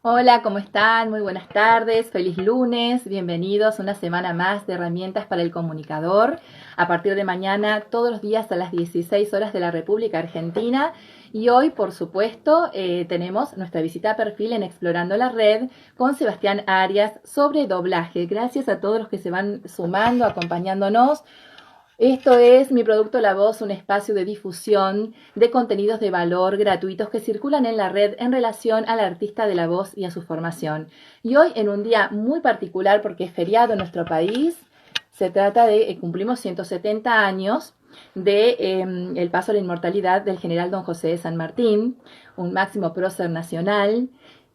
Hola, ¿cómo están? Muy buenas tardes, feliz lunes, bienvenidos a una semana más de herramientas para el comunicador. A partir de mañana, todos los días a las 16 horas de la República Argentina. Y hoy, por supuesto, tenemos nuestra visita a perfil en Explorando la Red con Sebastián Arias sobre doblaje. Gracias a todos los que se van sumando, acompañándonos. Esto es Mi Producto La Voz, un espacio de difusión de contenidos de valor gratuitos que circulan en la red en relación al artista de la voz y a su formación. Y hoy, en un día muy particular porque es feriado en nuestro país, se trata de, cumplimos 170 años de el paso a la inmortalidad del general don José de San Martín, un máximo prócer nacional,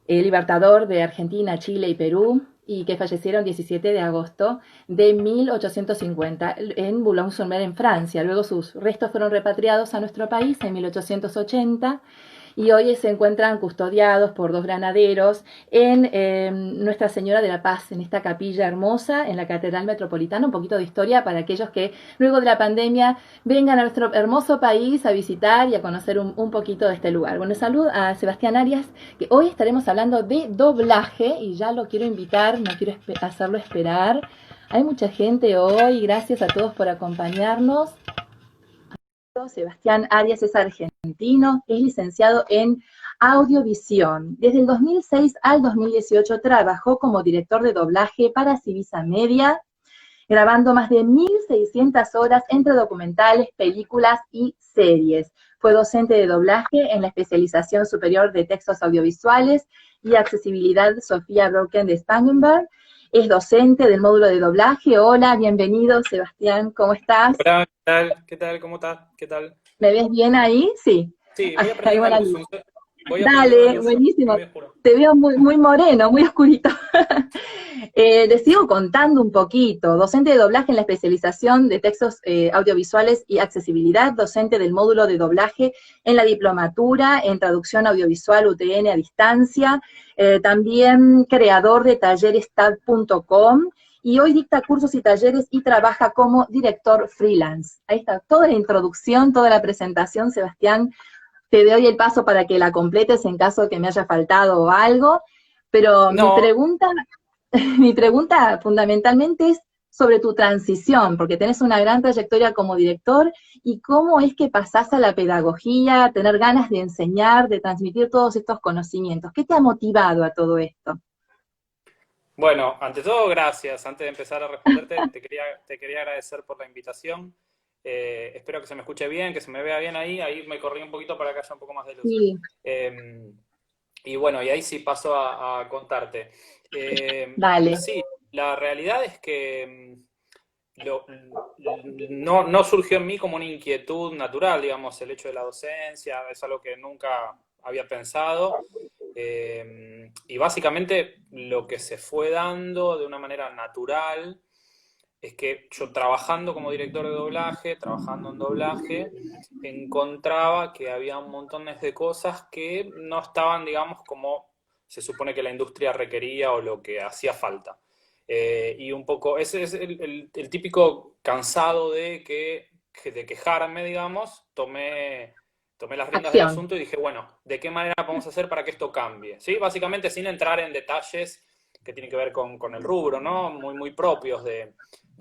libertador de Argentina, Chile y Perú, y que fallecieron 17 de agosto de 1850 en Boulogne-sur-Mer, en Francia. Luego sus restos fueron repatriados a nuestro país en 1880 y hoy se encuentran custodiados por dos granaderos en Nuestra Señora de la Paz, en esta capilla hermosa, en la Catedral Metropolitana. Un poquito de historia para aquellos que luego de la pandemia vengan a nuestro hermoso país a visitar y a conocer un poquito de este lugar. Bueno, salud a Sebastián Arias, que hoy estaremos hablando de doblaje y ya lo quiero invitar, no quiero hacerlo esperar. Hay mucha gente hoy, gracias a todos por acompañarnos. Sebastián Arias es argentino, es licenciado en audiovisión. Desde el 2006 al 2018 trabajó como director de doblaje para Civisa Media, grabando más de 1.600 horas entre documentales, películas y series. Fue docente de doblaje en la especialización superior de textos audiovisuales y accesibilidad Sofía Brocken de Spangenberg. Es docente del módulo de doblaje. Hola, bienvenido, Sebastián, ¿cómo estás? Hola, ¿qué tal? ¿Qué tal? ¿Cómo estás? ¿Qué tal? ¿Me ves bien ahí? Sí. Sí, voy a Ahí prender va la la luz. luz. Voy a prender la Dale, luz. Está buenísimo. muy oscuro. Te veo muy moreno, muy oscurito. Les sigo contando un poquito. Docente de doblaje en la especialización de textos audiovisuales y accesibilidad, docente del módulo de doblaje en la diplomatura en traducción audiovisual UTN a distancia, también creador de tallerestad.com y hoy dicta cursos y talleres y trabaja como director freelance. Ahí está toda la introducción, toda la presentación, Sebastián. Te doy el paso para que la completes en caso de que me haya faltado algo, pero mi No, pregunta, mi pregunta fundamentalmente es sobre tu transición, porque tenés una gran trayectoria como director y cómo es que pasás a la pedagogía, a tener ganas de enseñar, de transmitir todos estos conocimientos. ¿Qué te ha motivado a todo esto? bueno, ante todo, gracias. Antes de empezar a responderte, te quería agradecer por la invitación. Espero que se me escuche bien, que se me vea bien ahí. Ahí me corrí un poquito para que haya un poco más de luz. Sí, Eh, y bueno, y ahí sí paso a contarte. dale. Sí, la realidad es que no surgió en mí como una inquietud natural, digamos, el hecho de la docencia, es algo que nunca había pensado. Y básicamente lo que se fue dando de una manera natural es que yo trabajando como director de doblaje, trabajando en doblaje, encontraba que había un montón de cosas que no estaban, digamos, como se supone que la industria requería o lo que hacía falta. Y un poco, ese es el típico cansado de quejarme, digamos, tomé las riendas del Acción. asunto y dije, bueno, ¿de qué manera podemos hacer para que esto cambie? ¿Sí? Básicamente sin entrar en detalles que tienen que ver con el rubro, ¿no? Muy propios de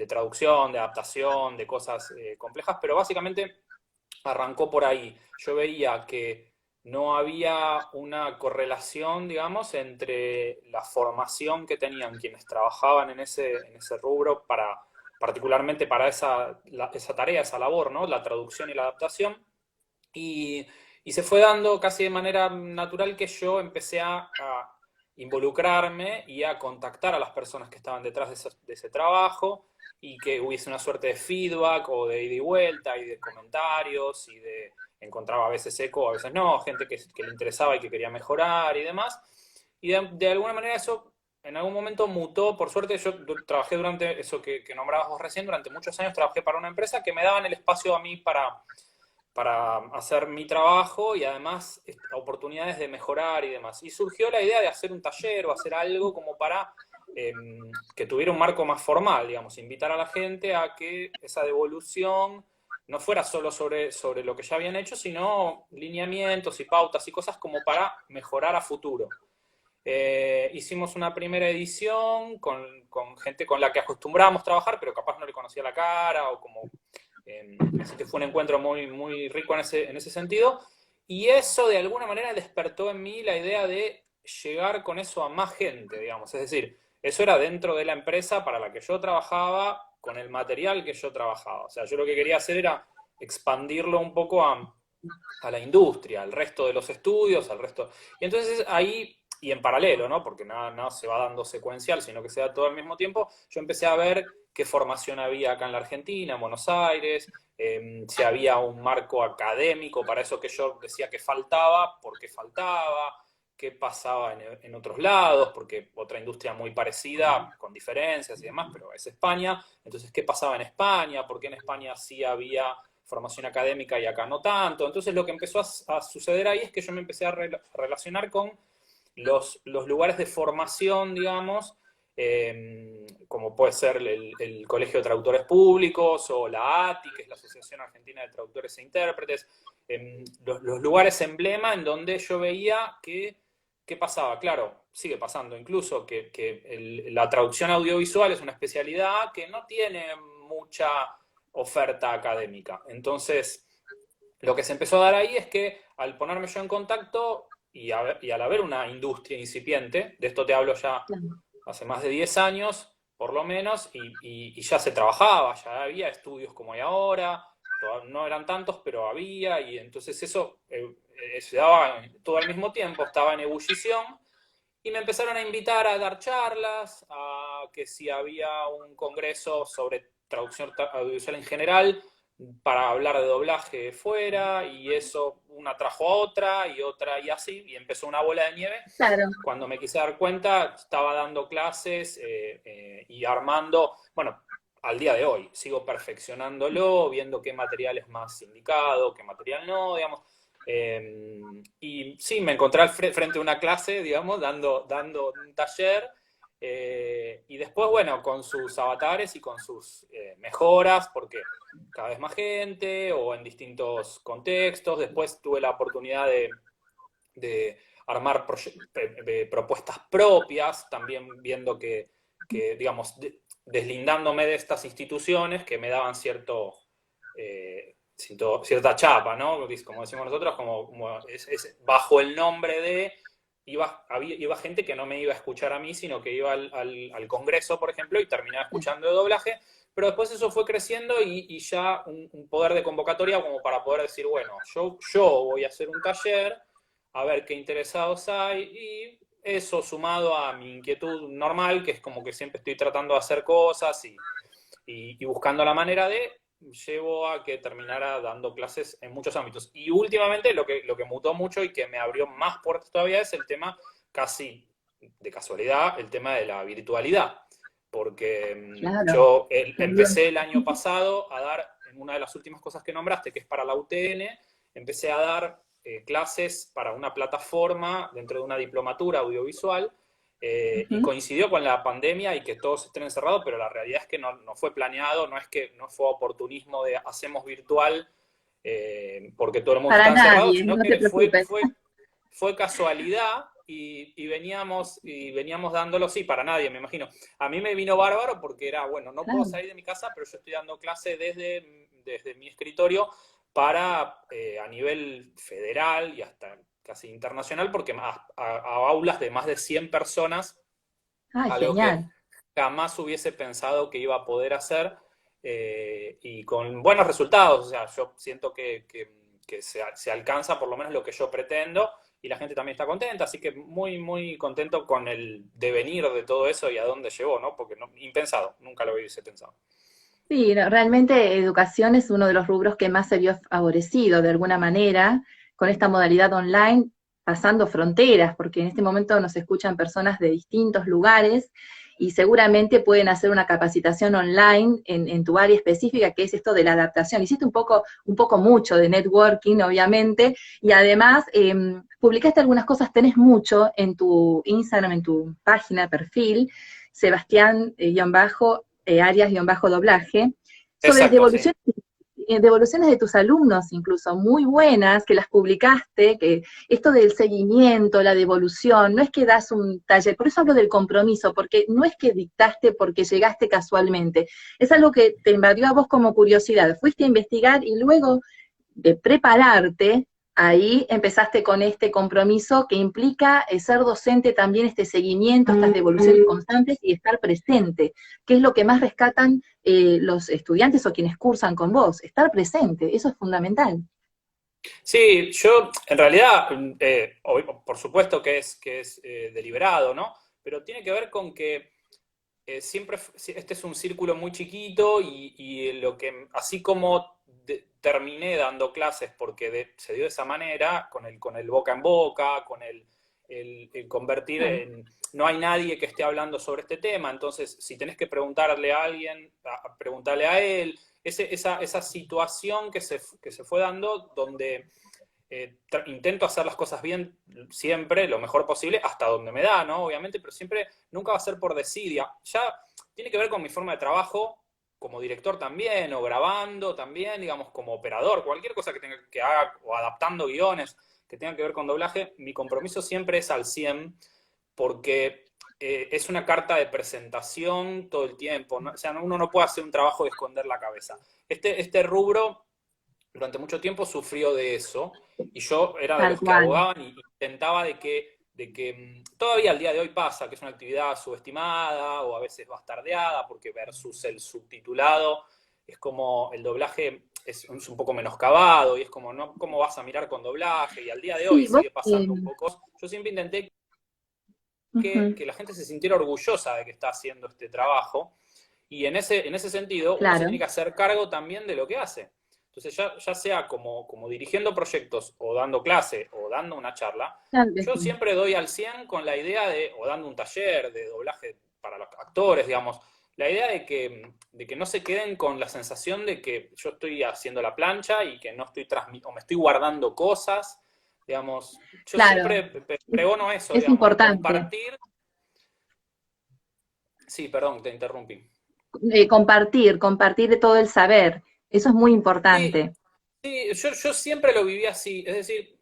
traducción, de adaptación, de cosas complejas, pero básicamente arrancó por ahí. Yo veía que no había una correlación, digamos, entre la formación que tenían quienes trabajaban en ese rubro particularmente para esa tarea, esa labor, ¿no? La traducción y la adaptación. Y, y se fue dando casi de manera natural que yo empecé a involucrarme y a contactar a las personas que estaban detrás de ese trabajo y que hubiese una suerte de feedback o de ida y vuelta y de comentarios y encontraba a veces eco, a veces no, gente que le interesaba y que quería mejorar y demás. Y de alguna manera eso en algún momento mutó, por suerte yo trabajé durante eso que nombrabas vos recién, durante muchos años trabajé para una empresa que me daban el espacio a mí para hacer mi trabajo y además oportunidades de mejorar y demás. Y surgió la idea de hacer un taller o hacer algo como para que tuviera un marco más formal, digamos, invitar a la gente a que esa devolución no fuera solo sobre lo que ya habían hecho, sino lineamientos y pautas y cosas como para mejorar a futuro. Hicimos una primera edición con gente con la que acostumbrábamos trabajar, pero capaz no le conocía la cara, o como, así que fue un encuentro muy, muy rico en ese sentido, y eso de alguna manera despertó en mí la idea de llegar con eso a más gente, digamos, es decir, eso era dentro de la empresa para la que yo trabajaba, con el material que yo trabajaba, o sea, yo lo que quería hacer era expandirlo un poco a la industria, al resto de los estudios, al resto. Y entonces ahí, y en paralelo, ¿no? Porque nada se va dando secuencial, sino que se da todo al mismo tiempo, yo empecé a ver qué formación había acá en la Argentina, en Buenos Aires, si había un marco académico para eso que yo decía que faltaba, por qué faltaba, qué pasaba en otros lados, porque otra industria muy parecida, con diferencias y demás, pero es España. Entonces, ¿qué pasaba en España? ¿Por qué en España sí había formación académica y acá no tanto? Entonces, lo que empezó a suceder ahí es que yo me empecé a relacionar con los lugares de formación, digamos, como puede ser el Colegio de Traductores Públicos o la ATI, que es la Asociación Argentina de Traductores e Intérpretes, los lugares emblema en donde yo veía que, ¿qué pasaba? Claro, sigue pasando incluso que la traducción audiovisual es una especialidad que no tiene mucha oferta académica. Entonces, lo que se empezó a dar ahí es que al ponerme yo en contacto y al haber una industria incipiente, de esto te hablo ya hace más de 10 años, por lo menos, y ya se trabajaba, ya había estudios como hay ahora, no eran tantos, pero había, y entonces eso se daba todo al mismo tiempo, estaba en ebullición, y me empezaron a invitar a dar charlas, a que si había un congreso sobre traducción audiovisual en general, para hablar de doblaje fuera, y eso una trajo a otra y así, y empezó una bola de nieve. Claro. Cuando me quise dar cuenta, estaba dando clases y armando, bueno, al día de hoy, sigo perfeccionándolo, viendo qué material es más indicado, qué material no, digamos. Y sí, me encontré frente a una clase, digamos, dando un taller, y después, bueno, con sus avatares y con sus mejoras, porque cada vez más gente o en distintos contextos. Después tuve la oportunidad de armar propuestas propias, también viendo digamos, deslindándome de estas instituciones que me daban cierta chapa, ¿no? Como decimos nosotros, como bajo el nombre de... Iba gente que no me iba a escuchar a mí, sino que iba al congreso, por ejemplo, y terminaba escuchando de doblaje, pero después eso fue creciendo y ya un poder de convocatoria como para poder decir, bueno, yo voy a hacer un taller, a ver qué interesados hay, y eso sumado a mi inquietud normal, que es como que siempre estoy tratando de hacer cosas y buscando la manera llevó a que terminara dando clases en muchos ámbitos. Y últimamente lo que mutó mucho y que me abrió más puertas todavía es el tema, casi de casualidad, el tema de la virtualidad. Porque Claro. yo empecé el año pasado a dar, en una de las últimas cosas que nombraste, que es para la UTN, empecé a dar clases para una plataforma dentro de una diplomatura audiovisual, y coincidió con la pandemia y que todos estén encerrados, pero la realidad es que no fue planeado, no fue oportunismo de hacemos virtual porque todo el mundo Para está encerrado, nadie, sino no te que preocupes. fue casualidad y veníamos dándolo, sí, para nadie, me imagino. A mí me vino bárbaro porque era, bueno, no puedo Claro. salir de mi casa, pero yo estoy dando clase desde mi escritorio para a nivel federal y hasta casi internacional, porque a aulas de más de 100 personas, Ay, algo que genial. jamás hubiese pensado que iba a poder hacer, y con buenos resultados. O sea, yo siento que se alcanza por lo menos lo que yo pretendo y la gente también está contenta, así que muy, muy contento con el devenir de todo eso y a dónde llegó, ¿no? Porque impensado, nunca lo hubiese pensado. Sí, no, realmente educación es uno de los rubros que más se vio favorecido de alguna manera con esta modalidad online, pasando fronteras, porque en este momento nos escuchan personas de distintos lugares y seguramente pueden hacer una capacitación online en tu área específica, que es esto de la adaptación. Hiciste un poco mucho de networking, obviamente, y además publicaste algunas cosas, tenés mucho en tu Instagram, en tu página, perfil, Sebastián Arias-doblaje, sobre Exacto, sí. devolución, devoluciones de tus alumnos incluso, muy buenas, que las publicaste, que esto del seguimiento, la devolución, no es que das un taller, por eso hablo del compromiso, porque no es que dictaste porque llegaste casualmente, es algo que te invadió a vos como curiosidad, fuiste a investigar y luego de prepararte, ahí empezaste con este compromiso que implica ser docente también, este seguimiento, estas devoluciones constantes y estar presente, que es lo que más rescatan los estudiantes o quienes cursan con vos, estar presente, eso es fundamental. Sí, yo en realidad, por supuesto que es deliberado, ¿no? Pero tiene que ver con que siempre, este es un círculo muy chiquito y lo que, así como terminé dando clases porque se dio de esa manera, con el boca en boca, con el convertir en, no hay nadie que esté hablando sobre este tema, entonces si tenés que preguntarle a alguien, preguntarle a él, esa situación que se fue dando donde intento hacer las cosas bien siempre, lo mejor posible, hasta donde me da, ¿no? Obviamente, pero siempre, nunca va a ser por desidia. Ya tiene que ver con mi forma de trabajo, como director también, o grabando también, digamos, como operador, cualquier cosa que tenga que haga, o adaptando guiones que tengan que ver con doblaje, mi compromiso siempre es al 100, porque es una carta de presentación todo el tiempo, ¿no? O sea, uno no puede hacer un trabajo de esconder la cabeza. Este rubro durante mucho tiempo sufrió de eso, y yo era de Tal los que cual. abogaban y intentaba de que todavía al día de hoy pasa que es una actividad subestimada o a veces bastardeada, porque versus el subtitulado es como el doblaje es un poco menoscabado y es como, ¿no? ¿Cómo vas a mirar con doblaje? Y al día de hoy Sí, vos, sigue pasando un poco. Yo siempre intenté uh-huh, que la gente se sintiera orgullosa de que está haciendo este trabajo, y en ese sentido uno se claro, tiene que hacer cargo también de lo que hace. Entonces, ya sea como dirigiendo proyectos, o dando clase, o dando una charla, claro que yo sí. siempre doy al 100 con la idea de, o dando un taller de doblaje para los actores, digamos, la idea de que no se queden con la sensación de que yo estoy haciendo la plancha y que no estoy transmitiendo, o me estoy guardando cosas, digamos, yo Claro, siempre pregono eso, es digamos, de importante. compartir. Sí, perdón, te interrumpí. Compartir todo el saber, eso es muy Sí, importante. sí, yo siempre lo viví así, es decir,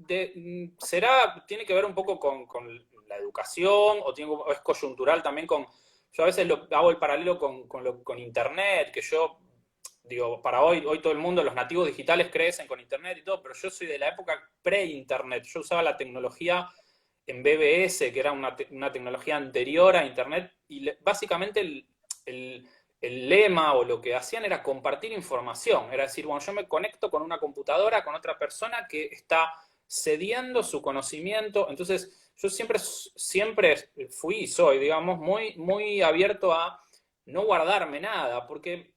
tiene que ver un poco con la educación, o es coyuntural también con, yo a veces hago el paralelo con Internet, que yo digo, para hoy todo el mundo, los nativos digitales crecen con Internet y todo, pero yo soy de la época pre-Internet, yo usaba la tecnología en BBS, que era una tecnología anterior a Internet, y básicamente el el lema o lo que hacían era compartir información. Era decir, bueno, yo me conecto con una computadora, con otra persona que está cediendo su conocimiento. Entonces, yo siempre fui y soy, digamos, muy abierto a no guardarme nada, porque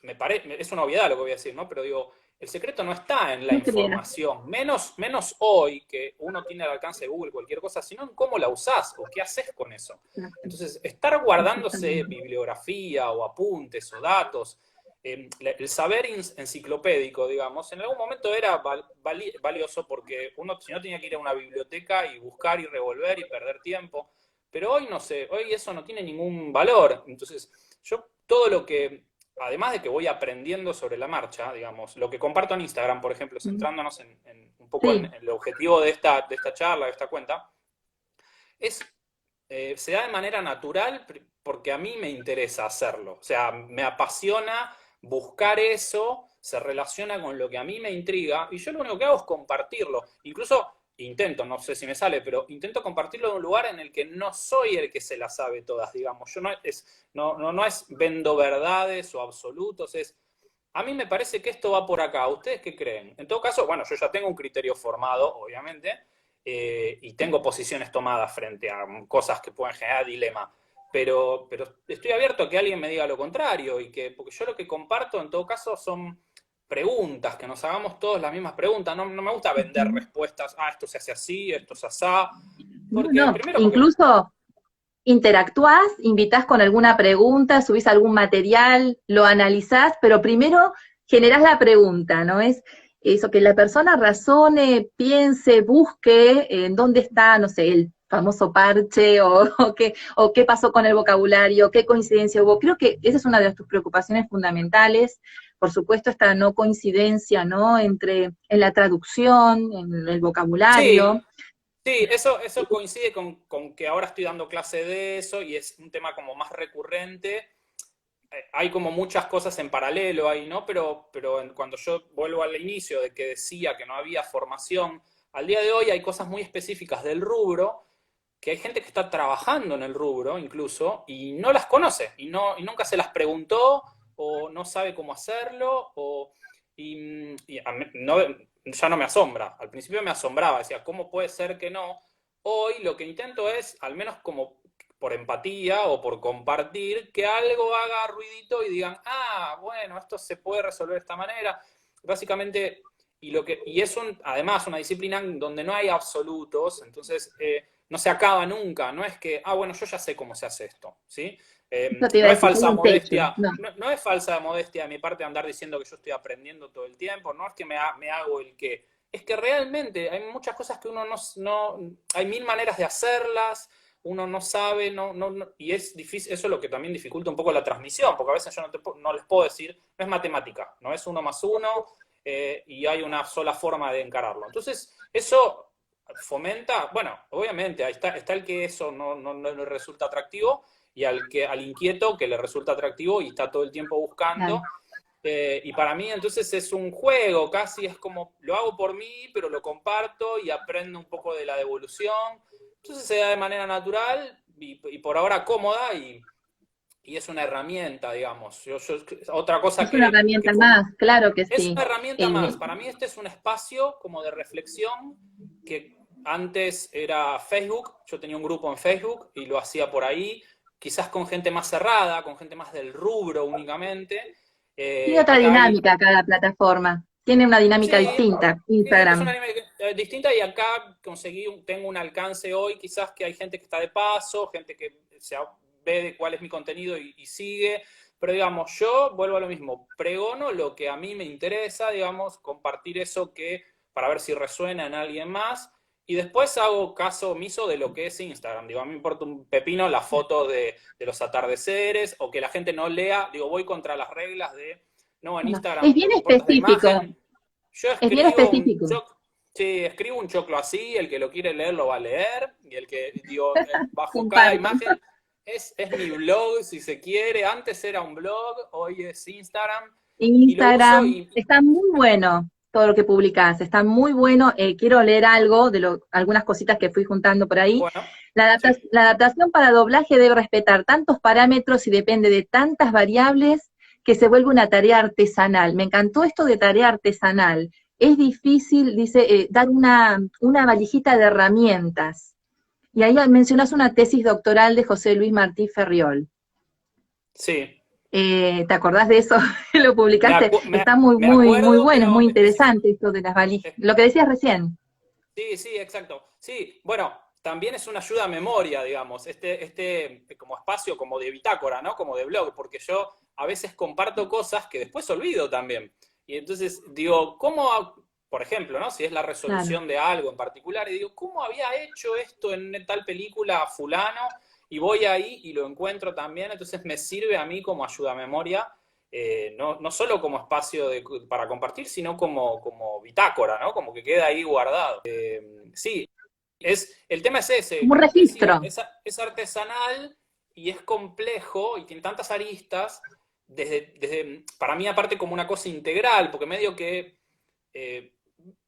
es una obviedad lo que voy a decir, ¿no? Pero digo, el secreto no está en la No creas. información, menos hoy que uno tiene al alcance de Google cualquier cosa, sino en cómo la usás o qué haces con eso. Entonces, estar guardándose Exactamente. bibliografía o apuntes o datos, el saber enciclopédico, digamos, en algún momento era valioso porque uno, si no, tenía que ir a una biblioteca y buscar y revolver y perder tiempo, pero hoy no sé, hoy eso no tiene ningún valor. Entonces, yo todo lo que, además de que voy aprendiendo sobre la marcha, digamos, lo que comparto en Instagram, por ejemplo, centrándonos un poco en Sí, el objetivo de esta charla, de esta cuenta, es, se da de manera natural porque a mí me interesa hacerlo. O sea, me apasiona buscar eso, se relaciona con lo que a mí me intriga, y yo lo único que hago es compartirlo. Incluso intento, no sé si me sale, pero intento compartirlo en un lugar en el que no soy el que se las sabe todas, digamos. Yo no es vendo verdades o absolutos, es a mí me parece que esto va por acá. ¿Ustedes qué creen? En todo caso, bueno, yo ya tengo un criterio formado, obviamente, y tengo posiciones tomadas frente a cosas que pueden generar dilema. Pero estoy abierto a que alguien me diga lo contrario, porque yo lo que comparto en todo caso son preguntas, que nos hagamos todos las mismas preguntas. No me gusta vender ujú. respuestas, esto se hace así, esto se asá, No, porque no, primero porque incluso interactuás, invitás con alguna pregunta, subís algún material, lo analizás, pero primero generás la pregunta, ¿no? Es eso, que la persona razone, piense, busque en dónde está, no sé, el famoso parche o qué pasó con el vocabulario, qué coincidencia hubo. Creo que esa es una de tus preocupaciones fundamentales, por supuesto, esta no coincidencia, ¿no? En la traducción, en el Sí, vocabulario. sí, eso coincide con que ahora estoy dando clase de eso y es un tema como más recurrente. Hay como muchas cosas en paralelo ahí, ¿no? Pero cuando yo vuelvo al inicio de que decía que no había formación, al día de hoy hay cosas muy específicas del rubro, que hay gente que está trabajando en el rubro incluso y no las conoce y nunca se las preguntó o no sabe cómo hacerlo y ya no me asombra. Al principio me asombraba, decía, ¿cómo puede ser que no? Hoy lo que intento es, al menos como por empatía o por compartir, que algo haga ruidito y digan, ah, bueno, esto se puede resolver de esta manera. Básicamente, y es además una disciplina donde no hay absolutos, entonces no se acaba nunca, no es que, ah, bueno, yo ya sé cómo se hace esto, ¿sí? Eso te iba No a es decir, hay falsa un techo. modestia, No, no es falsa modestia de mi parte andar diciendo que yo estoy aprendiendo todo el tiempo, no es que me hago el que, es que realmente hay muchas cosas que uno hay mil maneras de hacerlas, uno no sabe, y es difícil, eso es lo que también dificulta un poco la transmisión, porque a veces yo no les puedo decir, no es matemática, no es uno más uno, y hay una sola forma de encararlo. Entonces, eso fomenta, bueno, obviamente, ahí está el que eso no le resulta atractivo, y al inquieto que le resulta atractivo y está todo el tiempo claro. buscando. Y para mí entonces es un juego, casi es como, lo hago por mí, pero lo comparto y aprendo un poco de la devolución. Entonces se da de manera natural y por ahora cómoda y es una herramienta, digamos. Otra cosa Es una herramienta más, claro que es sí. una herramienta más. Para mí este es un espacio como de reflexión que antes era Facebook. Yo tenía un grupo en Facebook y lo hacía por ahí, quizás con gente más cerrada, con gente más del rubro únicamente. Tiene otra Hay, dinámica cada plataforma. Tiene una dinámica sí, distinta, esta es una Instagram. anime distinta y acá tengo un alcance hoy, quizás que hay gente que está de paso, gente que ve de cuál es mi contenido y sigue, pero digamos, yo vuelvo a lo mismo, pregono lo que a mí me interesa, digamos, compartir eso para ver si resuena en alguien más, y después hago caso omiso de lo que es Instagram, digo, a mí me importa un pepino la foto de los atardeceres, o que la gente no lea, digo, voy contra las reglas no, en Bueno, es Instagram bien lo que importa es la específico, imagen. Yo es bien específico. sí, escribo un choclo así, el que lo quiere leer lo va a leer, y el que, digo, bajo cada Comparto. imagen es mi blog, si se quiere. Antes era un blog, hoy es Instagram, y lo uso Instagram, y, está muy bueno todo lo que publicás, está muy bueno. Quiero leer algo algunas cositas que fui juntando por ahí. bueno, sí, La adaptación para doblaje debe respetar tantos parámetros y depende de tantas variables que se vuelve una tarea artesanal. Me encantó esto de tarea artesanal. Es difícil, dice, dar una valijita de herramientas. Y ahí mencionas una tesis doctoral de José Luis Martí Ferriol. sí. ¿Te acordás de eso? Lo publicaste. Está muy, Me muy, muy acuerdo, bueno, es pero muy interesante esto de las valijas. Lo que decías recién. sí, sí, exacto. Sí, bueno, también es una ayuda a memoria, digamos, como espacio como de bitácora, ¿no? Como de blog, porque yo a veces comparto cosas que después olvido también. Y entonces digo, por ejemplo, ¿no? Si es la Claro. resolución de algo en particular, y digo, ¿cómo había hecho esto en tal película fulano? Y voy ahí y lo encuentro también, entonces me sirve a mí como ayuda a memoria, no solo como espacio para compartir, sino como bitácora, ¿no? Como que queda ahí guardado. Sí, el tema es ese, Como un decía, registro. es artesanal y es complejo y tiene tantas aristas, para mí aparte como una cosa integral, porque medio que eh,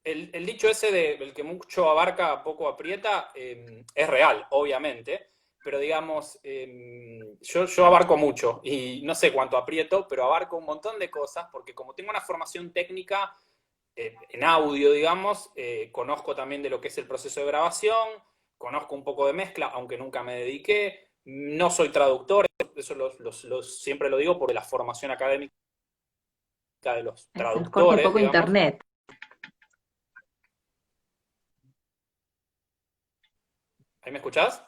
el dicho ese de el que mucho abarca, poco aprieta, es real, obviamente, pero digamos, yo abarco mucho y no sé cuánto aprieto, pero abarco un montón de cosas, porque como tengo una formación técnica en audio, digamos, conozco también de lo que es el proceso de grabación, conozco un poco de mezcla, aunque nunca me dediqué, no soy traductor, eso siempre lo digo por la formación académica de los Se nos corta un traductores, poco digamos. internet. ¿Ahí me escuchás?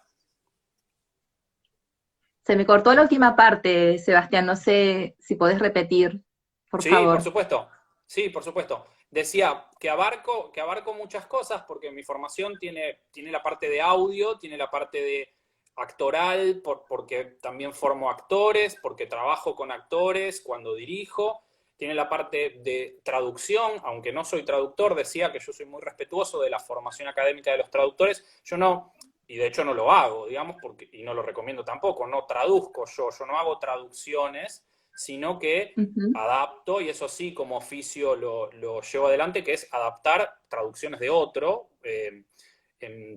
Se me cortó la última parte, Sebastián. No sé si podés repetir, por Sí, por favor. supuesto. Sí, por supuesto. Decía que abarco muchas cosas porque mi formación tiene la parte de audio, tiene la parte de actoral, porque también formo actores, porque trabajo con actores cuando dirijo. tiene la parte de traducción, aunque no soy traductor, decía que yo soy muy respetuoso de la formación académica de los traductores, yo no, y de hecho no lo hago, digamos, porque, y no lo recomiendo tampoco, no traduzco yo no hago traducciones, sino que Ujú. adapto, y eso sí, como oficio lo llevo adelante, que es adaptar traducciones de otro,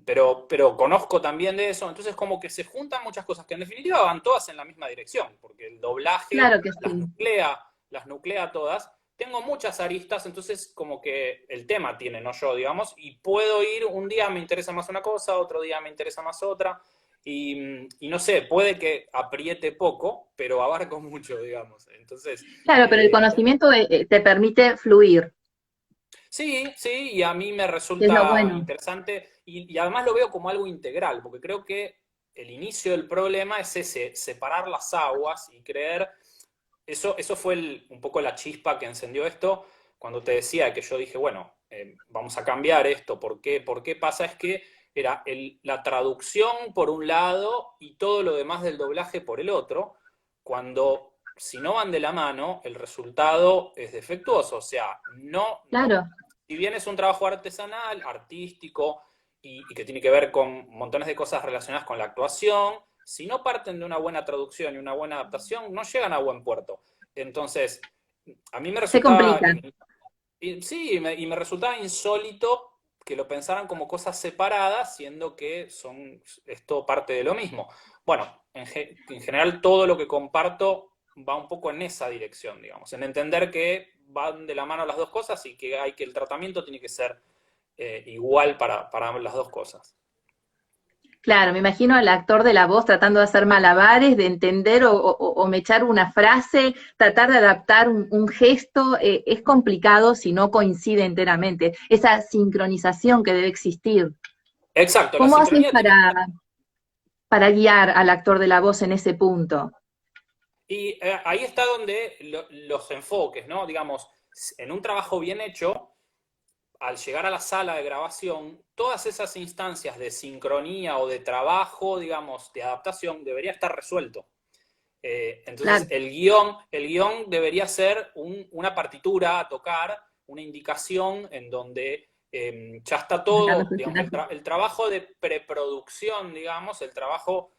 pero conozco también de eso, entonces como que se juntan muchas cosas que en definitiva van todas en la misma dirección, porque el doblaje Claro que sí. las nuclea todas. Tengo muchas aristas, entonces como que el tema tiene, no yo, digamos, y puedo ir, un día me interesa más una cosa, otro día me interesa más otra, y no sé, puede que apriete poco, pero abarco mucho, digamos. Entonces, Claro, pero el conocimiento te permite fluir, sí, sí, y a mí me que es lo resulta bueno. interesante y además lo veo como algo integral, porque creo que el inicio del problema es ese, separar las aguas y creer, eso fue un poco la chispa que encendió esto, cuando te decía que yo dije, bueno, vamos a cambiar esto, ¿por qué pasa? Es que era la traducción por un lado y todo lo demás del doblaje por el otro, cuando si no van de la mano, el resultado es defectuoso. O sea, no, Claro. si bien es un trabajo artesanal, artístico, y que tiene que ver con montones de cosas relacionadas con la actuación, si no parten de una buena traducción y una buena adaptación, no llegan a buen puerto. Entonces, a mí me Se resultaba, complica. sí, me resultaba insólito que lo pensaran como cosas separadas, siendo que es todo parte de lo mismo. Bueno, en general todo lo que comparto va un poco en esa dirección, digamos, en entender que van de la mano las dos cosas y que el tratamiento tiene que ser igual para las dos cosas. Claro, me imagino al actor de la voz tratando de hacer malabares, de entender o mechar una frase, tratar de adaptar un gesto, es complicado si no coincide enteramente. Esa sincronización que debe existir. Exacto, la ¿Cómo haces sincronía tiene que estar. para guiar al actor de la voz en ese punto? Y ahí está donde los enfoques, ¿no? Digamos, en un trabajo bien hecho, al llegar a la sala de grabación, todas esas instancias de sincronía o de trabajo, digamos, de adaptación, debería estar resuelto. Entonces, Claro, el guión debería ser una partitura a tocar, una indicación en donde ya está acá no todo, sé si digamos, el trabajo de preproducción, digamos, el trabajo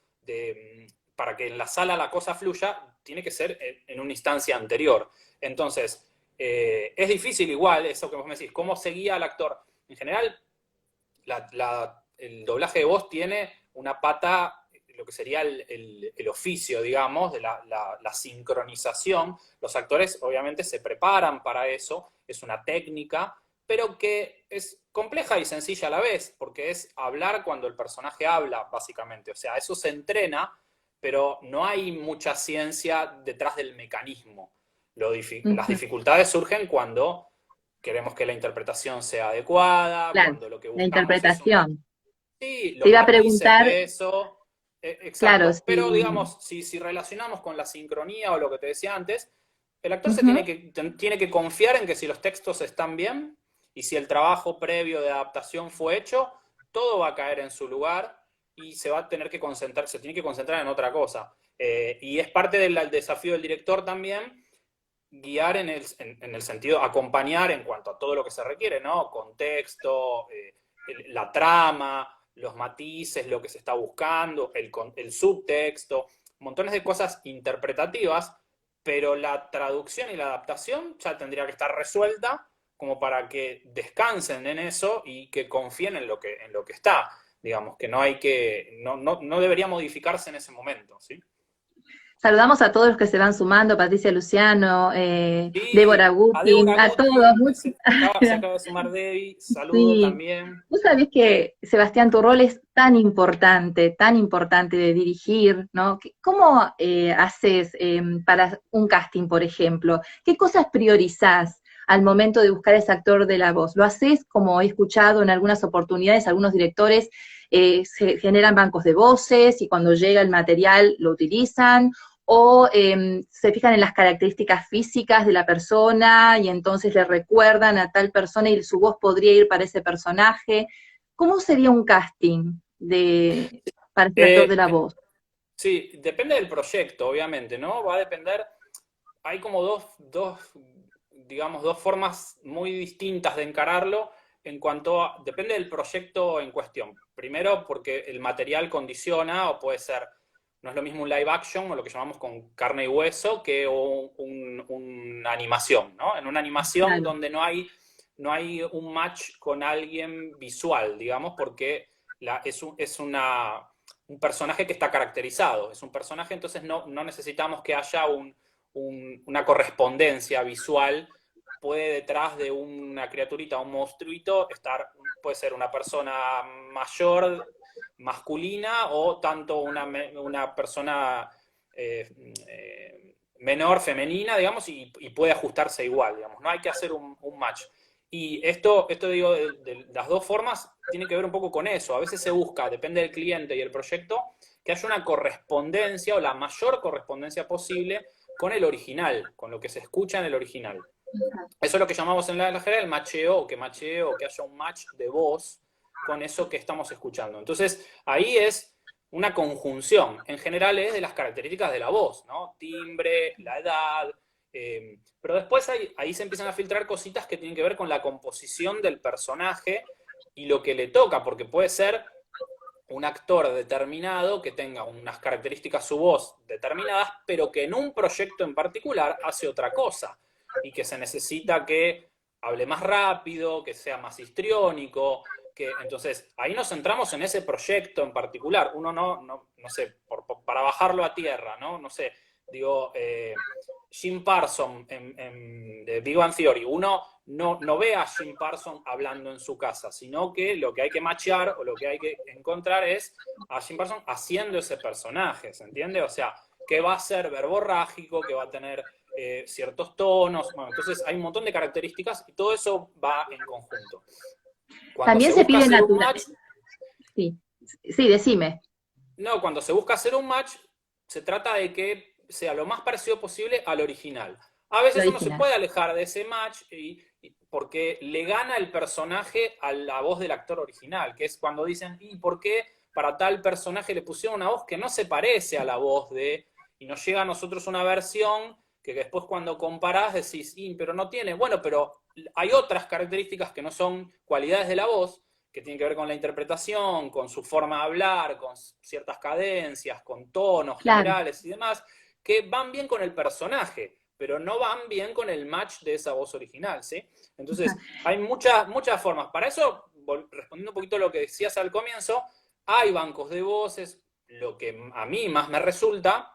para que en la sala la cosa fluya, tiene que ser en una instancia anterior. Entonces, es difícil igual, eso que vos me decís, cómo seguía al actor. En general, el doblaje de voz tiene una pata, lo que sería el oficio, digamos, de la sincronización. Los actores obviamente se preparan para eso, es una técnica, pero que es compleja y sencilla a la vez, porque es hablar cuando el personaje habla, básicamente. O sea, eso se entrena, pero no hay mucha ciencia detrás del mecanismo. Las Ujú. dificultades surgen cuando queremos que la interpretación sea adecuada, Claro, cuando lo que la buscamos es interpretación. sí, Te los iba a matices preguntar, de eso, claro, exacto. Pero si, digamos, si relacionamos con la sincronía o lo que te decía antes, el actor se ujú. tiene que confiar en que si los textos están bien y si el trabajo previo de adaptación fue hecho, todo va a caer en su lugar y se va a tener que concentrar, se tiene que concentrar en otra cosa. Y es parte del desafío del director también guiar en el sentido, acompañar en cuanto a todo lo que se requiere, ¿no? Contexto, la trama, los matices, lo que se está buscando, el subtexto, montones de cosas interpretativas, pero la traducción y la adaptación ya tendría que estar resuelta como para que descansen en eso y que confíen en lo que está. Digamos, que no hay que, no debería modificarse en ese momento, ¿sí? Saludamos a todos los que se van sumando, Patricia Luciano, Débora Sí, a Gutin, Débora a todos. Gutin, se acaba de sumar Debbie, saludo Sí, también. vos sabés que Sebastián, tu rol es tan importante de dirigir, ¿no? ¿Cómo haces para un casting, por ejemplo? ¿Qué cosas priorizás al momento de buscar ese actor de la voz? ¿Lo haces, como he escuchado en algunas oportunidades, algunos directores se generan bancos de voces y cuando llega el material lo utilizan? ¿O se fijan en las características físicas de la persona y entonces le recuerdan a tal persona y su voz podría ir para ese personaje? ¿Cómo sería un casting para ser actor de la Eh, voz? sí, depende del proyecto, obviamente, ¿no? Va a depender, hay como dos digamos, dos formas muy distintas de encararlo en cuanto a, depende del proyecto en cuestión. Primero, porque el material condiciona, o puede ser, no es lo mismo un live action, o lo que llamamos con carne y hueso, que una animación, ¿no? En una animación Claro. donde no hay un match con alguien visual, digamos, porque es un personaje que está caracterizado, es un personaje, entonces no necesitamos que haya una correspondencia visual. Puede detrás de una criaturita, un monstruito, puede ser una persona mayor, masculina, o tanto una persona menor, femenina, digamos, y puede ajustarse igual, digamos. No hay que hacer un match. Y esto digo, de las dos formas, tiene que ver un poco con eso. A veces se busca, depende del cliente y el proyecto, que haya una correspondencia o la mayor correspondencia posible con el original, con lo que se escucha en el original. Eso es lo que llamamos en la general el macheo, o que haya un match de voz con eso que estamos escuchando. Entonces, ahí es una conjunción, en general es de las características de la voz, ¿no? Timbre, la edad, pero después ahí se empiezan a filtrar cositas que tienen que ver con la composición del personaje y lo que le toca, porque puede ser un actor determinado que tenga unas características su voz determinadas, pero que en un proyecto en particular hace otra cosa y que se necesita que hable más rápido, que sea más histriónico, entonces ahí nos centramos en ese proyecto en particular. Uno no sé, para bajarlo a tierra, no sé, digo, Jim Parsons de Big Bang Theory, uno no ve a Jim Parsons hablando en su casa, sino que lo que hay que machear o lo que hay que encontrar es a Jim Parsons haciendo ese personaje, ¿se entiende? O sea, que va a ser verborrágico, que va a tener ciertos tonos, bueno, entonces hay un montón de características y todo eso va en conjunto. Cuando También se se busca pide hacer un natural. match, Sí, sí, decime. no, cuando se busca hacer un match, se trata de que sea lo más parecido posible al original. A Lo veces uno se original. puede alejar de ese match porque le gana el personaje a la voz del actor original, que es cuando dicen, ¿y por qué para tal personaje le pusieron una voz que no se parece a la voz de... Y nos llega a nosotros una versión que después cuando comparás decís, pero no tiene... Bueno, pero hay otras características que no son cualidades de la voz, que tienen que ver con la interpretación, con su forma de hablar, con ciertas cadencias, con tonos Claro. generales y demás, que van bien con el personaje, pero no van bien con el match de esa voz original, ¿sí? Entonces, hay muchas formas. Para eso, respondiendo un poquito a lo que decías al comienzo, hay bancos de voces. Lo que a mí más me resulta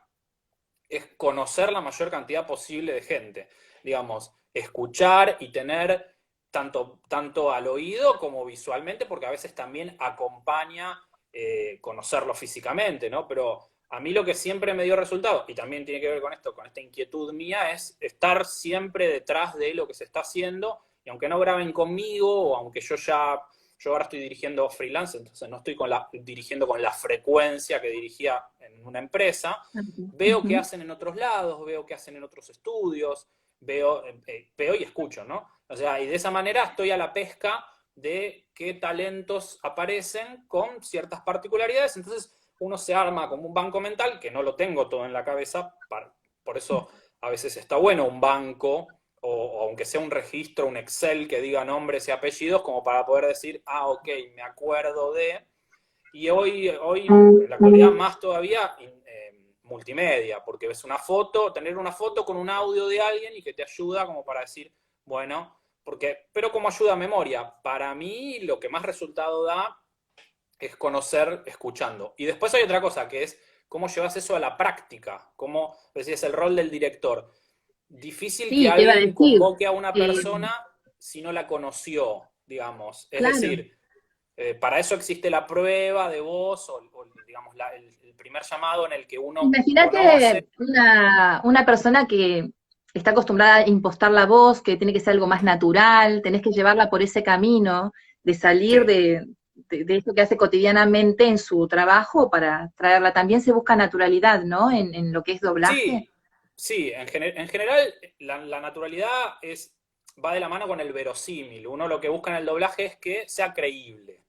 es conocer la mayor cantidad posible de gente. Digamos, escuchar y tener tanto al oído como visualmente, porque a veces también acompaña conocerlo físicamente, ¿no? Pero a mí lo que siempre me dio resultado, y también tiene que ver con esto, con esta inquietud mía, es estar siempre detrás de lo que se está haciendo, y aunque no graben conmigo, o aunque yo ahora estoy dirigiendo freelance, entonces no estoy dirigiendo con la frecuencia que dirigía en una empresa, veo qué Ujú. hacen en otros lados, veo qué hacen en otros estudios, veo y escucho, ¿no? O sea, y de esa manera estoy a la pesca de qué talentos aparecen con ciertas particularidades, entonces uno se arma como un banco mental, que no lo tengo todo en la cabeza, por eso a veces está bueno un banco, o aunque sea un registro, un Excel que diga nombres y apellidos, como para poder decir, ok, me acuerdo de... Y hoy en la actualidad más todavía, multimedia, porque ves una foto, tener una foto con un audio de alguien y que te ayuda como para decir, bueno, pero como ayuda a memoria, para mí lo que más resultado da es conocer escuchando. Y después hay otra cosa, que es cómo llevas eso a la práctica, cómo, es el rol del director. Difícil que Sí, te iba a alguien decir. convoque a una eh, persona si no la conoció, digamos. Es claro. decir, para eso existe la prueba de voz o digamos, el primer llamado en el que uno conoce. Imagínate una persona que está acostumbrada a impostar la voz, que tiene que ser algo más natural, tenés que llevarla por ese camino de salir Sí, de esto que hace cotidianamente en su trabajo para traerla. También se busca naturalidad, ¿no? En lo que es doblaje. sí, sí. En general, la naturalidad va de la mano con el verosímil. Uno lo que busca en el doblaje es que sea creíble.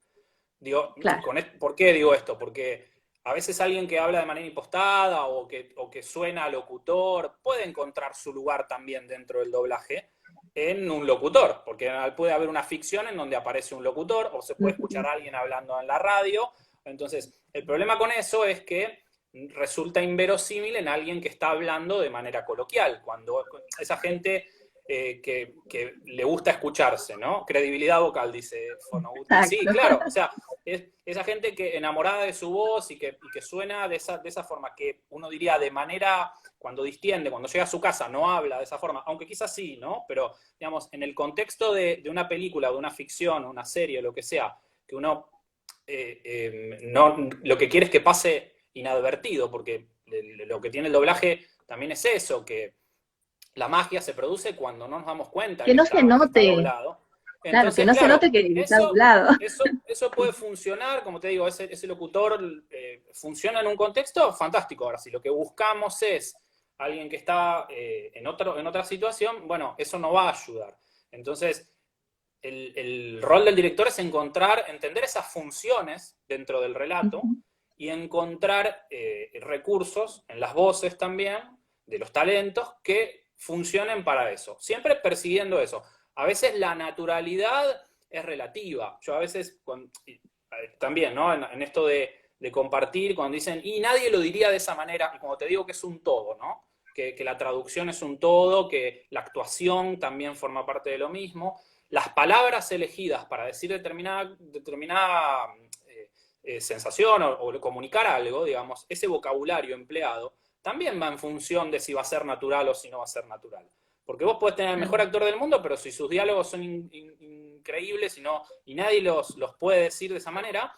Digo, Claro, ¿por qué digo esto? Porque a veces alguien que habla de manera impostada o que suena a locutor puede encontrar su lugar también dentro del doblaje, en un locutor, porque puede haber una ficción en donde aparece un locutor, o se puede escuchar a alguien hablando en la radio. Entonces, el problema con eso es que resulta inverosímil en alguien que está hablando de manera coloquial, cuando esa gente que le gusta escucharse, ¿no? Credibilidad vocal, dice Fonogutti. Sí, Exacto. claro, o sea, esa gente que enamorada de su voz y que suena de esa forma, que uno diría de manera, cuando distiende, cuando llega a su casa, no habla de esa forma, aunque quizás sí, ¿no? Pero, digamos, en el contexto de una película, de una ficción, una serie, lo que sea, que uno no, lo que quiere es que pase inadvertido, porque lo que tiene el doblaje también es eso, que la magia se produce cuando no nos damos cuenta Que no se que está note, doblado. claro, que Entonces, no se claro, note que está doblado. eso puede funcionar, como te digo, ese locutor funciona en un contexto fantástico. Ahora, si lo que buscamos es alguien que está en otra situación, bueno, eso no va a ayudar. Entonces, el rol del director es entender esas funciones dentro del relato y encontrar recursos en las voces también de los talentos que funcionen para eso, siempre persiguiendo eso. A veces la naturalidad es relativa. Yo a veces, también, ¿no? En esto de compartir, cuando dicen, y nadie lo diría de esa manera, y como te digo que es un todo, ¿no? Que la traducción es un todo, que la actuación también forma parte de lo mismo. Las palabras elegidas para decir determinada sensación o comunicar algo, digamos, ese vocabulario empleado, también va en función de si va a ser natural o si no va a ser natural. Porque vos podés tener el mejor actor del mundo, pero si sus diálogos son increíbles y nadie los puede decir de esa manera,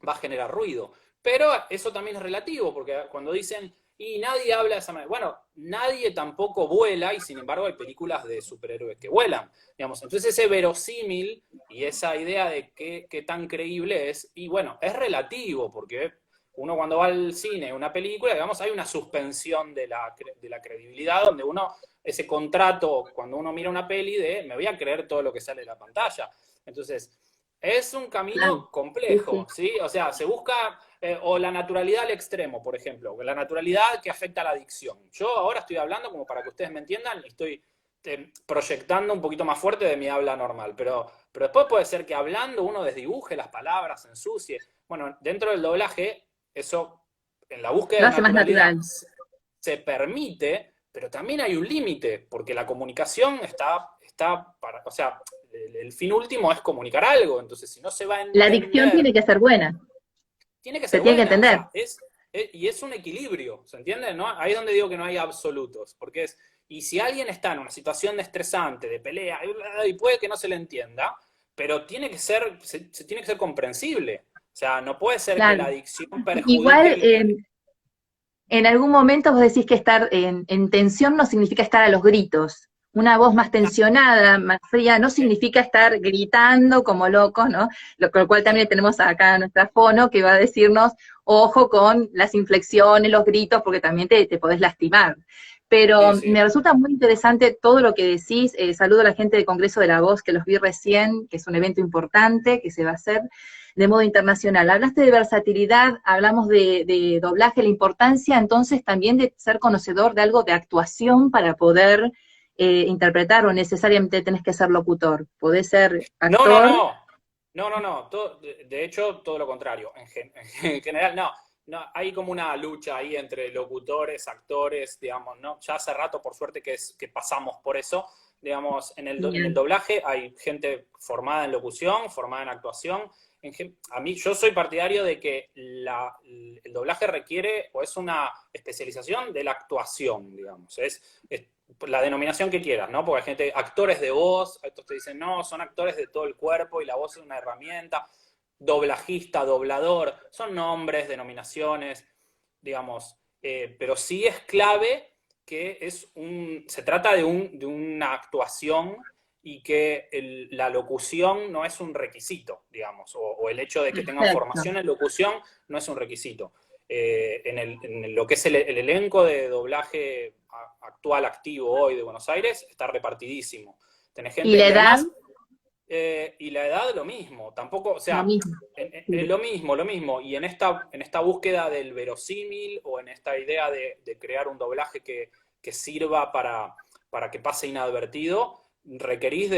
va a generar ruido. Pero eso también es relativo, porque cuando dicen, y nadie habla de esa manera, bueno, nadie tampoco vuela, y sin embargo hay películas de superhéroes que vuelan, digamos. Entonces ese verosímil y esa idea de qué tan creíble es, y bueno, es relativo, porque uno cuando va al cine, una película, digamos, hay una suspensión de la credibilidad, donde uno, ese contrato, cuando uno mira una peli de, me voy a creer todo lo que sale de la pantalla. Entonces, es un Claro, camino sí, sí. complejo, ¿sí? O sea, se busca, o la naturalidad al extremo, por ejemplo, la naturalidad que afecta a la adicción. Yo ahora estoy hablando, como para que ustedes me entiendan, y estoy proyectando un poquito más fuerte de mi habla normal, pero después puede ser que hablando uno desdibuje las palabras, ensucie. Bueno, dentro del doblaje, eso, en la búsqueda Lo de hace más naturalidad, natural. se permite, pero también hay un límite, porque la comunicación está para, o sea, el fin último es comunicar algo, entonces si no se va a La dicción entender, tiene que ser buena, tiene que se ser tiene que buena, o entender. sea, y es un equilibrio, ¿se entiende? ¿No? Ahí es donde digo que no hay absolutos, porque y si alguien está en una situación de estresante, de pelea, y puede que no se le entienda, pero tiene que ser, se tiene que ser comprensible, o sea, no puede ser que Claro. la adicción Igual, perjudique en algún momento vos decís que estar en tensión no significa estar a los gritos. Una voz más tensionada, más fría, no significa estar gritando como locos, ¿no? Con lo cual también tenemos acá a nuestra fono que va a decirnos, ojo con las inflexiones, los gritos, porque también te podés lastimar. sí, Pero sí. me resulta muy interesante todo lo que decís. Saludo a la gente del Congreso de la Voz, que los vi recién, que es un evento importante que se va a hacer de modo internacional. Hablaste de versatilidad, hablamos de doblaje, la importancia entonces también de ser conocedor de algo de actuación para poder interpretar, o necesariamente tenés que ser locutor. Podés ser No, no, actor. no. No, no, no. De hecho, todo lo contrario. En general, no. No, hay como una lucha ahí entre locutores, actores, digamos, ¿no? Ya hace rato, por suerte, que pasamos por eso. Digamos, en el Bien. doblaje hay gente formada en locución, formada en actuación. A mí, yo soy partidario de que el doblaje requiere, o es una especialización de la actuación, digamos. Es la denominación que quieras, ¿no? Porque hay gente, actores de voz, estos te dicen, no, son actores de todo el cuerpo y la voz es una herramienta. Doblajista, doblador, son nombres, denominaciones, digamos, pero sí es clave que se trata de una actuación y que la locución no es un requisito, digamos, o el hecho de que tengan Perfecto. formación en locución no es un requisito. Lo que es el elenco de doblaje actual, activo hoy de Buenos Aires, está repartidísimo. Tenés Y gente, la y edad, además, y la edad lo mismo, tampoco, o lo sea, mismo. Sí. lo mismo, lo mismo. Y en esta búsqueda del verosímil o en esta idea de crear un doblaje que sirva para que pase inadvertido, requerís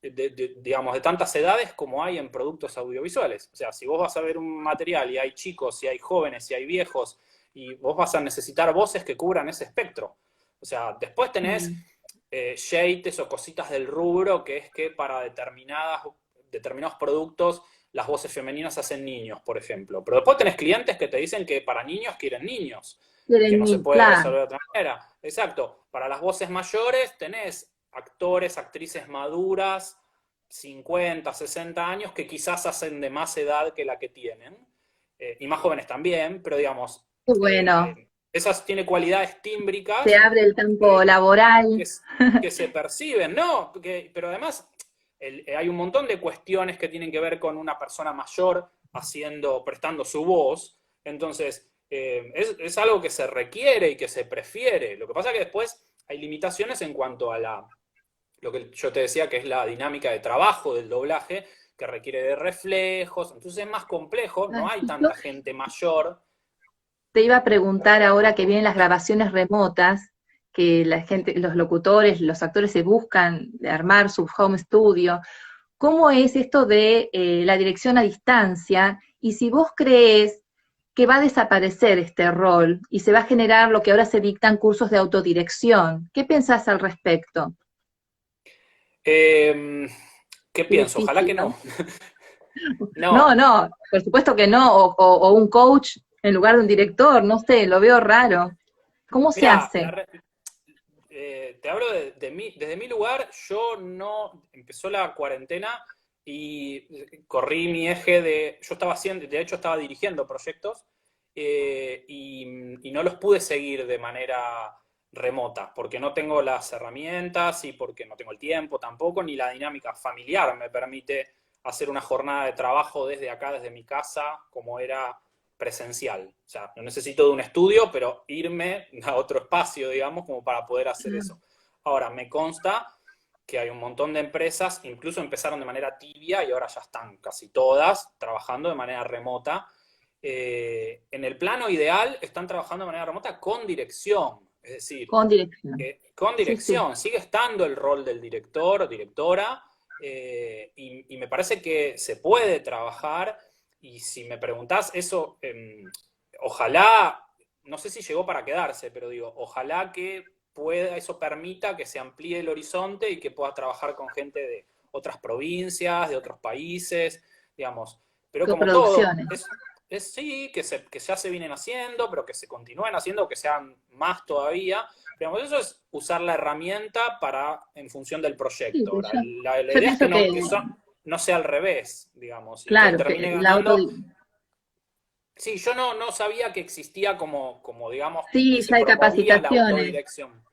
digamos, de tantas edades como hay en productos audiovisuales. O sea, si vos vas a ver un material y hay chicos, y hay jóvenes, y hay viejos, y vos vas a necesitar voces que cubran ese espectro. O sea, después tenés yates o cositas del rubro, que es que para determinados productos las voces femeninas hacen niños, por ejemplo. Pero después tenés clientes que te dicen que para niños quieren niños y que no se puede Claro. resolver de otra manera. Exacto. Para las voces mayores tenés actores, actrices maduras, 50, 60 años, que quizás hacen de más edad que la que tienen, y más jóvenes también, pero digamos, Qué bueno. esas tiene cualidades Se tímbricas abre el campo que, laboral. que, que se perciben, ¿no? Pero además hay un montón de cuestiones que tienen que ver con una persona mayor prestando su voz, entonces es algo que se requiere y que se prefiere. Lo que pasa es que después hay limitaciones en cuanto a lo que yo te decía, que es la dinámica de trabajo del doblaje, que requiere de reflejos, entonces es más complejo, no hay Exacto. tanta gente mayor. Te iba a preguntar ahora que vienen las grabaciones remotas, que la gente, los locutores, los actores se buscan de armar su home studio. ¿Cómo es esto de la dirección a distancia? Y si vos crees que va a desaparecer este rol y se va a generar lo que ahora se dictan cursos de autodirección, ¿qué pensás al respecto? Eh, ¿Qué Qué pienso? Ojalá difícil, que ¿no? no. No, No, no, por supuesto que no, o un coach en lugar de un director, no sé, lo veo raro. ¿Cómo se mira, hace? te hablo desde mi lugar. Yo no, empezó la cuarentena y corrí mi eje yo estaba haciendo, de hecho estaba dirigiendo proyectos, y no los pude seguir de manera remota, porque no tengo las herramientas y porque no tengo el tiempo tampoco, ni la dinámica familiar me permite hacer una jornada de trabajo desde acá, desde mi casa, como era presencial. O sea, no necesito de un estudio, pero irme a otro espacio, digamos, como para poder hacer eso. Ahora, me consta que hay un montón de empresas, incluso empezaron de manera tibia y ahora ya están casi todas trabajando de manera remota. En el plano ideal están trabajando de manera remota con dirección, es decir, Con dirección. con Sí, sí. dirección, sigue estando el rol del director o directora, y me parece que se puede trabajar, y si me preguntás eso, ojalá, no sé si llegó para quedarse, pero digo, ojalá que eso permita que se amplíe el horizonte y que pueda trabajar con gente de otras provincias, de otros países, digamos. Pero como todo, Coproducciones. sí, que ya se vienen haciendo, pero que se continúen haciendo, que sean más todavía. Digamos, eso es usar la herramienta en función del Sí, proyecto. pues Ahora, yo, la yo idea es pienso que, no sea al revés, digamos, y que claro, que termine la auto... ganando. Sí, yo no sabía que existía como digamos, que Sí, se ya hay promovía la capacitaciones, autodirección.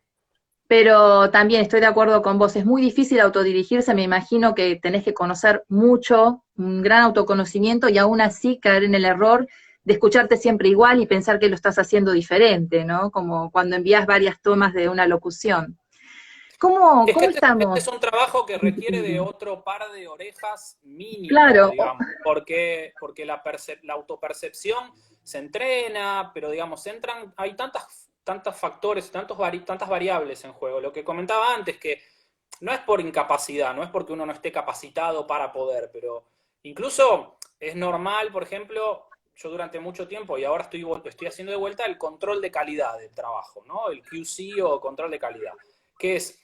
pero también estoy de acuerdo con vos, es muy difícil autodirigirse, me imagino que tenés que conocer mucho, un gran autoconocimiento y aún así caer en el error de escucharte siempre igual y pensar que lo estás haciendo diferente, ¿no? Como cuando envías varias tomas de una locución. Es que Cómo este estamos? es un trabajo que requiere de otro par de orejas mínimo, Claro, digamos, porque la autopercepción se entrena, pero digamos, hay tantos factores, tantas variables en juego. Lo que comentaba antes, que no es por incapacidad, no es porque uno no esté capacitado para poder, pero incluso es normal, por ejemplo, yo durante mucho tiempo, y ahora estoy haciendo de vuelta, el control de calidad del trabajo, ¿no? El QC o control de calidad, que es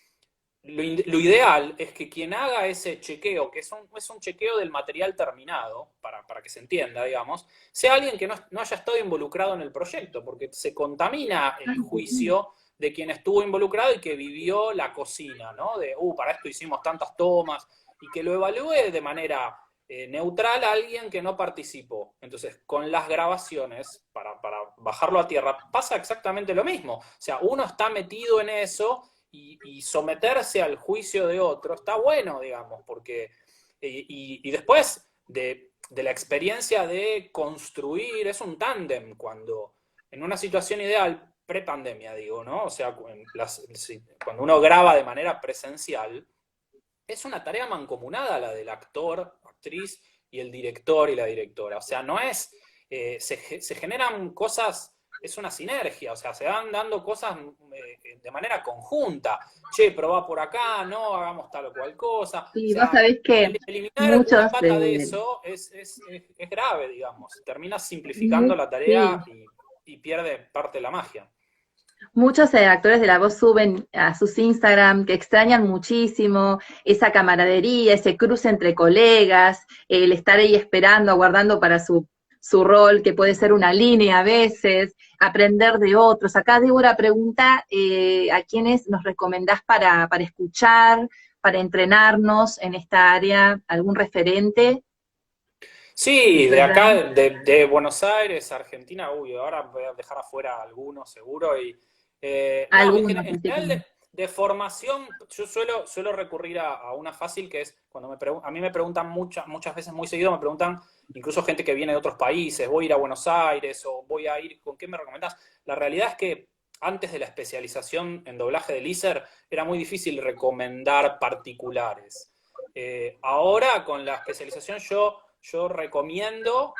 lo ideal es que quien haga ese chequeo, que es un chequeo del material terminado, para que se entienda, digamos, sea alguien que no haya estado involucrado en el proyecto, porque se contamina el juicio de quien estuvo involucrado y que vivió la cocina, ¿no? Para esto hicimos tantas tomas, y que lo evalúe de manera neutral a alguien que no participó. Entonces, con las grabaciones, para bajarlo a tierra, pasa exactamente lo mismo. O sea, uno está metido en eso y someterse al juicio de otro está bueno, digamos, porque, y después de la experiencia de construir, es un tándem cuando, en una situación ideal, pre-pandemia digo, ¿no? O sea, cuando uno graba de manera presencial, es una tarea mancomunada la del actor, actriz y el director y la directora. O sea, no es, se generan cosas es una sinergia, o sea, se van dando cosas de manera conjunta. Che, probá por acá, no, hagamos tal o cual cosa. O Sí, vos sea, sabés que eliminar una muchos pata de de, eso es grave, digamos. Termina simplificando mu- la sí, tarea y pierde parte de la magia. muchos actores de la voz suben a sus Instagram que extrañan muchísimo esa camaradería, ese cruce entre colegas, el estar ahí esperando, aguardando para su rol, que puede ser una línea a veces, aprender de otros. Acá Débora pregunta a quiénes nos recomendás para escuchar, para entrenarnos en esta área, algún referente, Sí, de ¿verdad? acá, de Buenos Aires, Argentina, uy, ahora voy a dejar afuera algunos seguro. No, Algunos, en así general como. de formación, yo suelo recurrir a una fácil que es cuando a mí me preguntan muchas veces, muy seguido, me preguntan incluso gente que viene de otros países, voy a ir a Buenos Aires o voy a ir, ¿con qué me recomendás? La realidad es que antes de la especialización en doblaje de ISER era muy difícil recomendar particulares. Ahora con la especialización yo recomiendo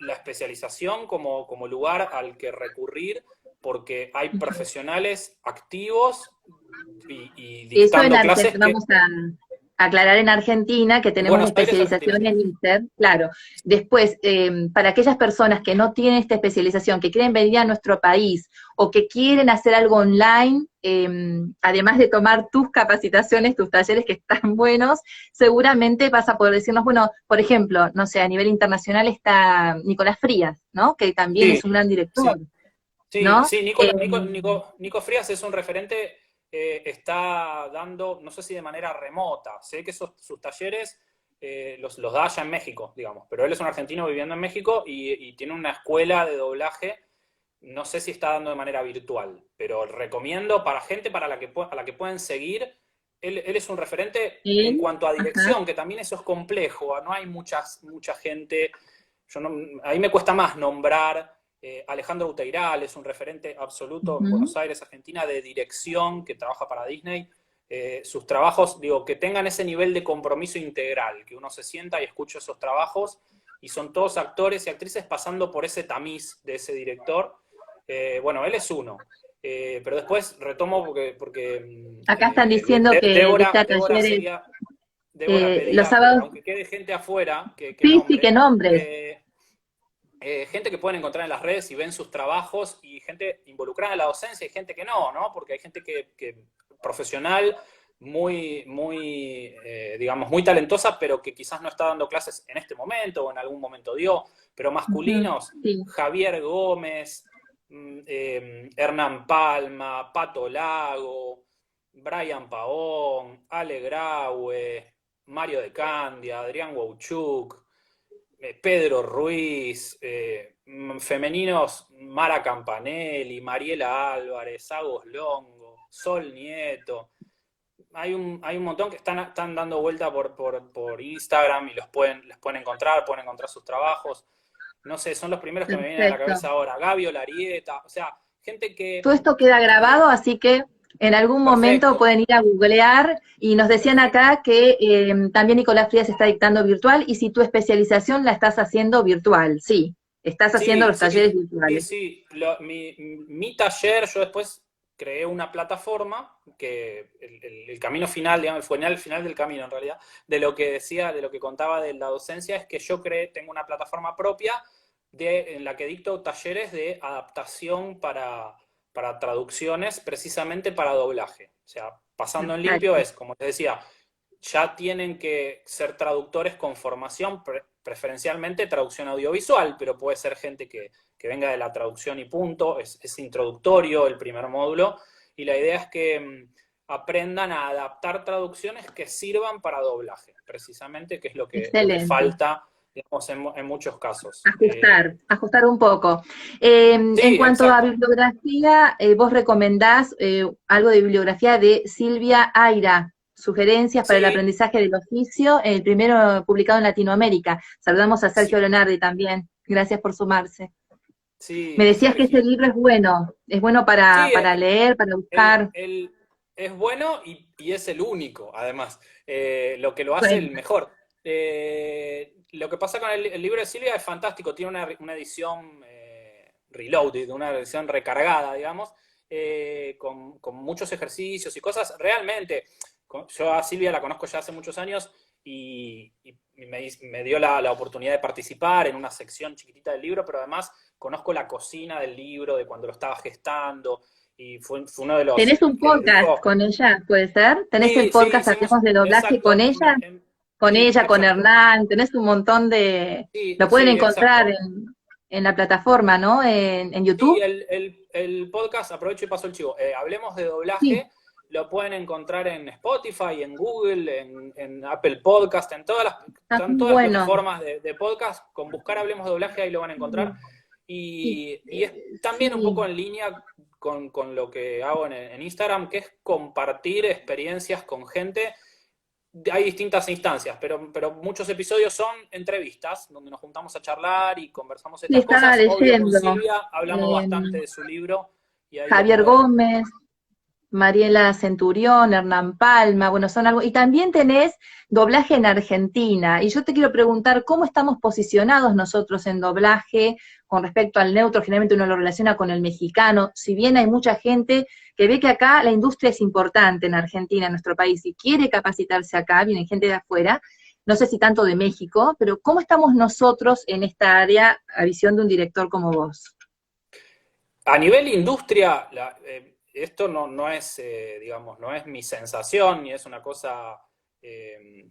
la especialización como lugar al que recurrir porque hay profesionales activos y Eso en dictando clases Argentina, vamos a aclarar en Argentina que en tenemos la Buenos Aires, Argentina, especialización sí. en INSER, claro. Después, para aquellas personas que no tienen esta especialización, que quieren venir a nuestro país o que quieren hacer algo online, además de tomar tus capacitaciones, tus talleres que están buenos, seguramente vas a poder decirnos, bueno, por ejemplo, no sé, a nivel internacional está Nicolás Frías, ¿no? Que también Sí, es un gran director, sí, sí, ¿no? sí, Nico Frías es un referente, está dando, no sé si de manera remota, sé que sus talleres los da allá en México, digamos, pero él es un argentino viviendo en México y tiene una escuela de doblaje, no sé si está dando de manera virtual, pero recomiendo para gente a la que pueden seguir, él es un referente en Él, cuanto a ajá, dirección, que también eso es complejo, no hay mucha gente, ahí me cuesta más nombrar. Alejandro Uteiral es un referente absoluto en ujú. Buenos Aires, Argentina, de dirección, que trabaja para Disney. Sus trabajos, digo, que tengan ese nivel de compromiso integral, que uno se sienta y escucha esos trabajos, y son todos actores y actrices pasando por ese tamiz de ese director. Bueno, él es uno. Pero después retomo porque Acá están diciendo que dicta Débora talleres seguía, Débora los pedía que, sábados. aunque quede gente afuera, que Sí, sí, qué nombre, nombres. gente que pueden encontrar en las redes y ven sus trabajos y gente involucrada en la docencia y gente que no, ¿no? Porque hay gente que profesional, digamos, muy talentosa, pero que quizás no está dando clases en este momento o en algún momento dio, pero Ujú, masculinos, sí. Javier Gómez, Hernán Palma, Pato Lago, Brian Paón, Ale Graue, Mario de Candia, Adrián Wauchuk, Pedro Ruiz, femeninos Mara Campanelli, Mariela Álvarez, Agos Longo, Sol Nieto. Hay un montón que están dando vuelta por Instagram y les pueden encontrar sus trabajos. No sé, son los primeros que me vienen a la Perfecto. cabeza ahora. Gabio Larieta, o sea, gente Todo esto queda que grabado, así que en algún momento perfecto, pueden ir a googlear y nos decían perfecto. acá que también Nicolás Frías está dictando virtual y si tu especialización la estás haciendo virtual, sí, estás haciendo Sí, los sí, talleres sí, virtuales. sí. Mi taller, yo después creé una plataforma que el camino final, digamos, el final del camino en realidad, de lo que decía, de lo que contaba de la docencia, es que yo tengo una plataforma propia en la que dicto talleres de adaptación para traducciones, precisamente para doblaje. O sea, pasando en limpio Perfecto. es, como les decía, ya tienen que ser traductores con formación, preferencialmente traducción audiovisual, pero puede ser gente que venga de la traducción y punto, es introductorio el primer módulo, y la idea es que aprendan a adaptar traducciones que sirvan para doblaje, precisamente, que es lo que Excelente. falta, digamos, en muchos casos. Ajustar un poco. En Sí, cuanto a exacto. bibliografía, vos recomendás algo de bibliografía de Silvia Aira, sugerencias para el Sí, aprendizaje del oficio, el primero publicado en Latinoamérica. Saludamos a Sergio sí, Leonardi también. Gracias por sumarse. Me sí, decías que ese Sergio. libro es bueno Sí, para leer, para él, buscar. él es bueno y es el único, además, lo que lo hace Bueno, el mejor. Lo que pasa con el libro de Silvia es fantástico, tiene una edición reloaded, una versión recargada, digamos, con muchos ejercicios y cosas realmente. Yo a Silvia la conozco ya hace muchos años y me dio la oportunidad de participar en una sección chiquitita del libro, pero además conozco la cocina del libro, de cuando lo estaba gestando, y fue uno de los ¿Tenés un que podcast dijo, con ella, puede ser? ¿Tenés el sí, sí, podcast hicimos, Hablemos de Doblaje con exacto, ella? Con sí, ella, con exacto, Hernán, tenés un montón de... sí, Lo pueden sí, encontrar exacto. en la plataforma, ¿no? En Sí, YouTube. el podcast, aprovecho y paso el chivo, Hablemos de Sí, Doblaje, lo pueden encontrar en Spotify, en Google, en Apple Podcast, está en muy todas las bueno. plataformas de podcast, con buscar Hablemos de Doblaje ahí lo van a encontrar. Y, Y es también un sí, poco en línea con lo que hago en Instagram, que es compartir experiencias con gente. Hay distintas instancias, pero muchos episodios son entrevistas, donde nos juntamos a charlar y conversamos sí, estas estaba cosas. Obvio, con leyendo. Silvia hablamos eh, bastante de su libro y ahí lo Javier pueden... Gómez, Mariela Centurión, Hernán Palma, bueno, son algo. Y también tenés doblaje en Argentina. Y yo te quiero preguntar cómo estamos posicionados nosotros en doblaje con respecto al neutro. Generalmente uno lo relaciona con el mexicano. Si bien hay mucha gente que ve que acá la industria es importante en Argentina, en nuestro país, y quiere capacitarse acá, viene gente de afuera. No sé si tanto de México, pero ¿cómo estamos nosotros en esta área a visión de un director como vos? A nivel industria, esto no es, digamos, no es mi sensación, ni es una cosa,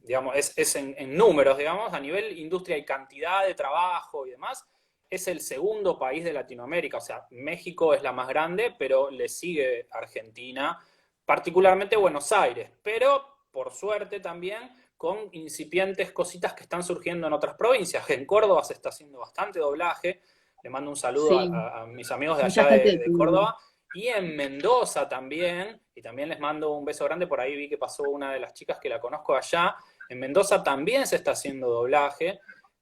digamos, es en números, digamos, a nivel industria y cantidad de trabajo y demás, es el segundo país de Latinoamérica, o sea, México es la más grande, pero le sigue Argentina, particularmente Buenos Aires, pero por suerte también con incipientes cositas que están surgiendo en otras provincias. En Córdoba se está haciendo bastante doblaje, le mando un saludo Sí, a mis amigos de mucha allá gente de de tu... Córdoba. Y en Mendoza también, y también les mando un beso grande, por ahí vi que pasó una de las chicas que la conozco allá. En Mendoza también se está haciendo doblaje,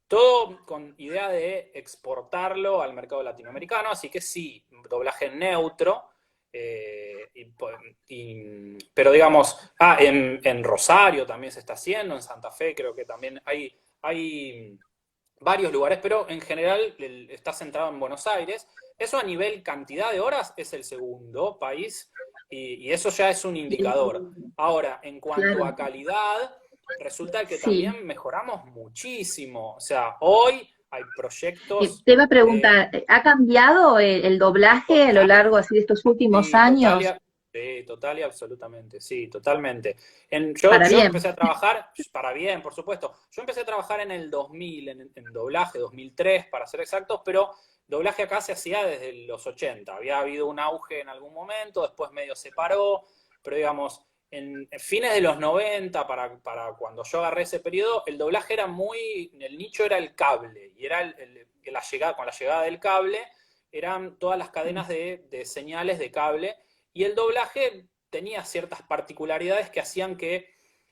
todo con idea de exportarlo al mercado latinoamericano, así que sí, doblaje neutro. eh, y, pero digamos, en Rosario también se está haciendo, en Santa Fe creo que también hay varios lugares, pero en general está centrado en Buenos Aires. Eso a nivel cantidad de horas es el segundo país y eso ya es un indicador. Ahora, en cuanto Claro, a calidad, resulta que sí. también mejoramos muchísimo. O sea, hoy hay proyectos Te iba a de preguntar, ¿ha cambiado el doblaje a lo total, largo así de estos últimos sí, años? sí, total y absolutamente, sí, totalmente. Para Yo bien. empecé a trabajar, para bien, por supuesto, yo empecé a trabajar en el 2000, en doblaje, 2003 para ser exactos, pero doblaje acá se hacía desde los 80. Había habido un auge en algún momento, después medio se paró, pero digamos, en fines de los 90, para cuando yo agarré ese periodo, el doblaje era el nicho era el cable, y era con la llegada del cable, eran todas las cadenas de señales de cable, y el doblaje tenía ciertas particularidades que hacían que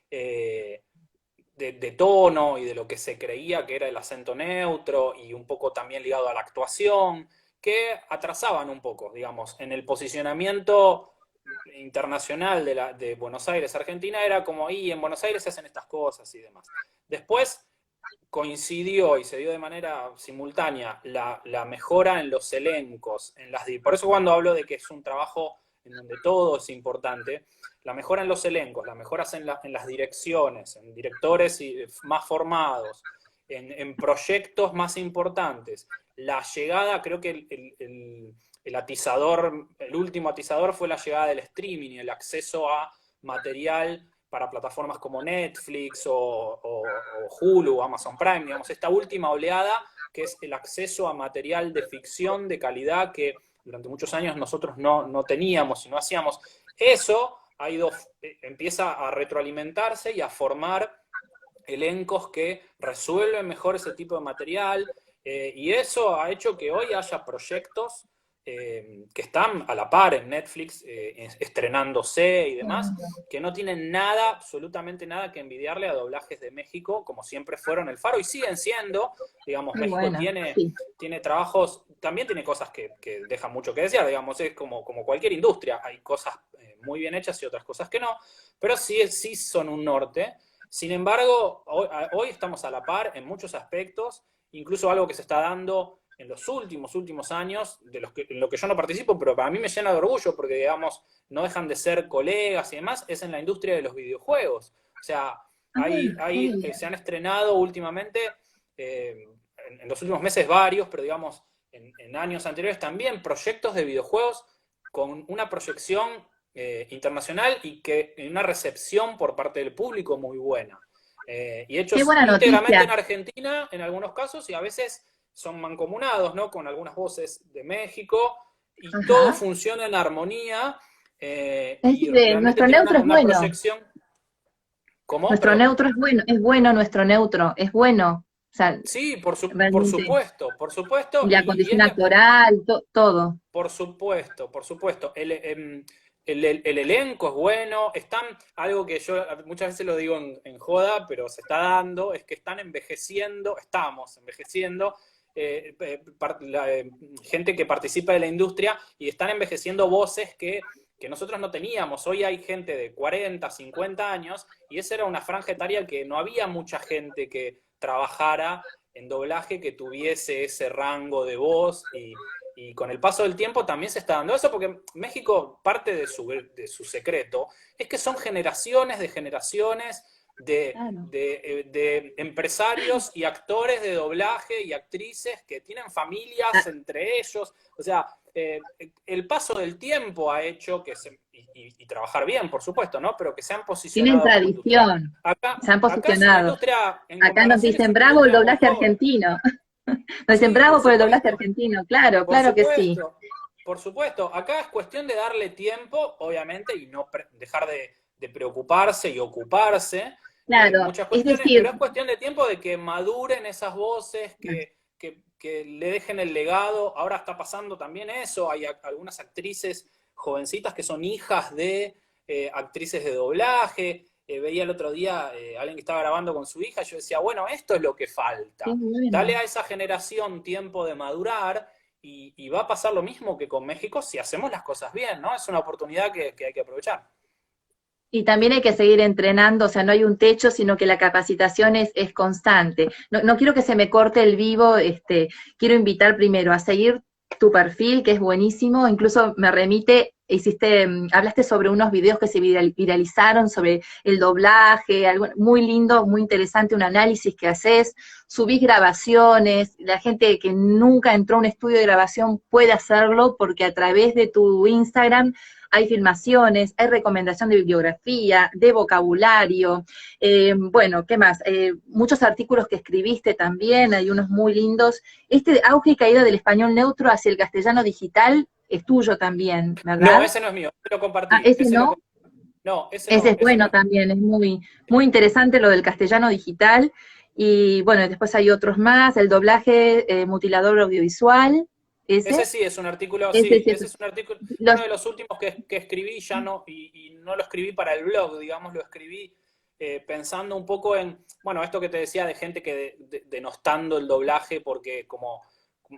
de tono y de lo que se creía que era el acento neutro y un poco también ligado a la actuación, que atrasaban un poco, digamos, en el posicionamiento internacional de Buenos Aires, Argentina, era como, y en Buenos Aires se hacen estas cosas y demás. Después coincidió y se dio de manera simultánea la mejora en los elencos, por eso cuando hablo de que es un trabajo en donde todo es importante, la mejora en los elencos, las mejoras en las direcciones, en directores más formados, en proyectos más importantes, la llegada, creo que el atizador, el último atizador fue la llegada del streaming y el acceso a material para plataformas como Netflix o Hulu, Amazon Prime, digamos, esta última oleada que es el acceso a material de ficción de calidad que durante muchos años nosotros no teníamos y no hacíamos. Eso empieza a retroalimentarse y a formar elencos que resuelven mejor ese tipo de material, y eso ha hecho que hoy haya proyectos que están a la par en Netflix, estrenándose y demás, que no tienen nada, absolutamente nada que envidiarle a doblajes de México, como siempre fueron el faro y siguen siendo, digamos, Muy México bueno, sí. tiene trabajos, también tiene cosas que dejan mucho que desear, digamos, es como cualquier industria, hay cosas muy bien hechas y otras cosas que no, pero sí son un norte. Sin embargo, hoy estamos a la par en muchos aspectos, incluso algo que se está dando en los últimos años, en lo que yo no participo, pero para mí me llena de orgullo porque, digamos, no dejan de ser colegas y demás, es en la industria de los videojuegos. O sea, Qué bien. se han estrenado últimamente, en los últimos meses varios, pero digamos, en años anteriores también, proyectos de videojuegos con una proyección internacional y que una recepción por parte del público muy buena. Y Qué hechos buena íntegramente en noticia. Argentina en algunos casos y a veces son mancomunados, ¿no? Con algunas voces de México y todo Ajá. funciona en armonía Es y decir, realmente nuestro tiene neutro es una bueno. proyección. ¿Cómo? Nuestro Perdón. neutro es bueno nuestro neutro, es bueno. O sea, Sí, realmente. por supuesto, Y la y condición actoral, todo. por supuesto, por supuesto. El elenco es bueno, algo que yo muchas veces lo digo en joda, pero se está dando, es que estamos envejeciendo, gente que participa de la industria y están envejeciendo voces que nosotros no teníamos. Hoy hay gente de 40, 50 años y esa era una franja etaria que no había mucha gente que trabajara en doblaje que tuviese ese rango de voz y con el paso del tiempo también se está dando eso, porque México, parte de su secreto, es que son generaciones de generaciones Claro. de empresarios y actores de doblaje y actrices que tienen Ah, familias entre ellos. O sea, el paso del tiempo ha hecho y trabajar bien, por supuesto, ¿no? Pero que se han tienen posicionado como industria. tradición, se han Acá es una posicionado. industria, en Acá nos comparación, es dicen una bravo el industria muy doblaje joven. argentino. Nos dicen Sí, bravo por el doblaje argentino. Claro, por claro que sí. supuesto, por supuesto. Acá es cuestión de darle tiempo, obviamente, y no dejar de preocuparse y ocuparse de Claro, muchas es cuestiones, decir, pero es cuestión de tiempo de que maduren esas voces, que le dejen el legado. Ahora está pasando también eso, hay algunas actrices jovencitas que son hijas de actrices de doblaje. Veía el otro día alguien que estaba grabando con su hija, yo decía, bueno, esto es lo que qué falta. Dale bueno. a esa generación tiempo de madurar y va a pasar lo mismo que con México si hacemos las cosas bien, ¿no? Es una oportunidad que hay que aprovechar. Y también hay que seguir entrenando, o sea, no hay un techo, sino que la capacitación es constante. No, no quiero que se me corte el vivo, quiero invitar primero a seguir tu perfil, que es buenísimo, incluso me remite, hablaste sobre unos videos que se viralizaron sobre el doblaje, algo muy lindo, muy interesante, un análisis que haces, subís grabaciones, la gente que nunca entró a un estudio de grabación puede hacerlo porque a través de tu Instagram hay filmaciones, hay recomendación de bibliografía, de vocabulario, bueno, ¿qué más? Muchos artículos que escribiste también, hay unos muy lindos. Este auge y caída del español neutro hacia el castellano digital es tuyo también, No, ¿verdad? ese no es mío, ese lo Ah, compartí, ese no, no, ese ese no, es ese no bueno es mío. también, es muy, muy interesante lo del castellano digital. Y bueno, después hay otros más, el doblaje mutilador audiovisual, Ese ese, sí es un artículo, ese, sí, ese, ese es un artículo, los, uno de los últimos que escribí ya no, y no lo escribí para el blog, digamos, lo escribí pensando un poco en, bueno, esto que te decía de gente que denostando el doblaje porque como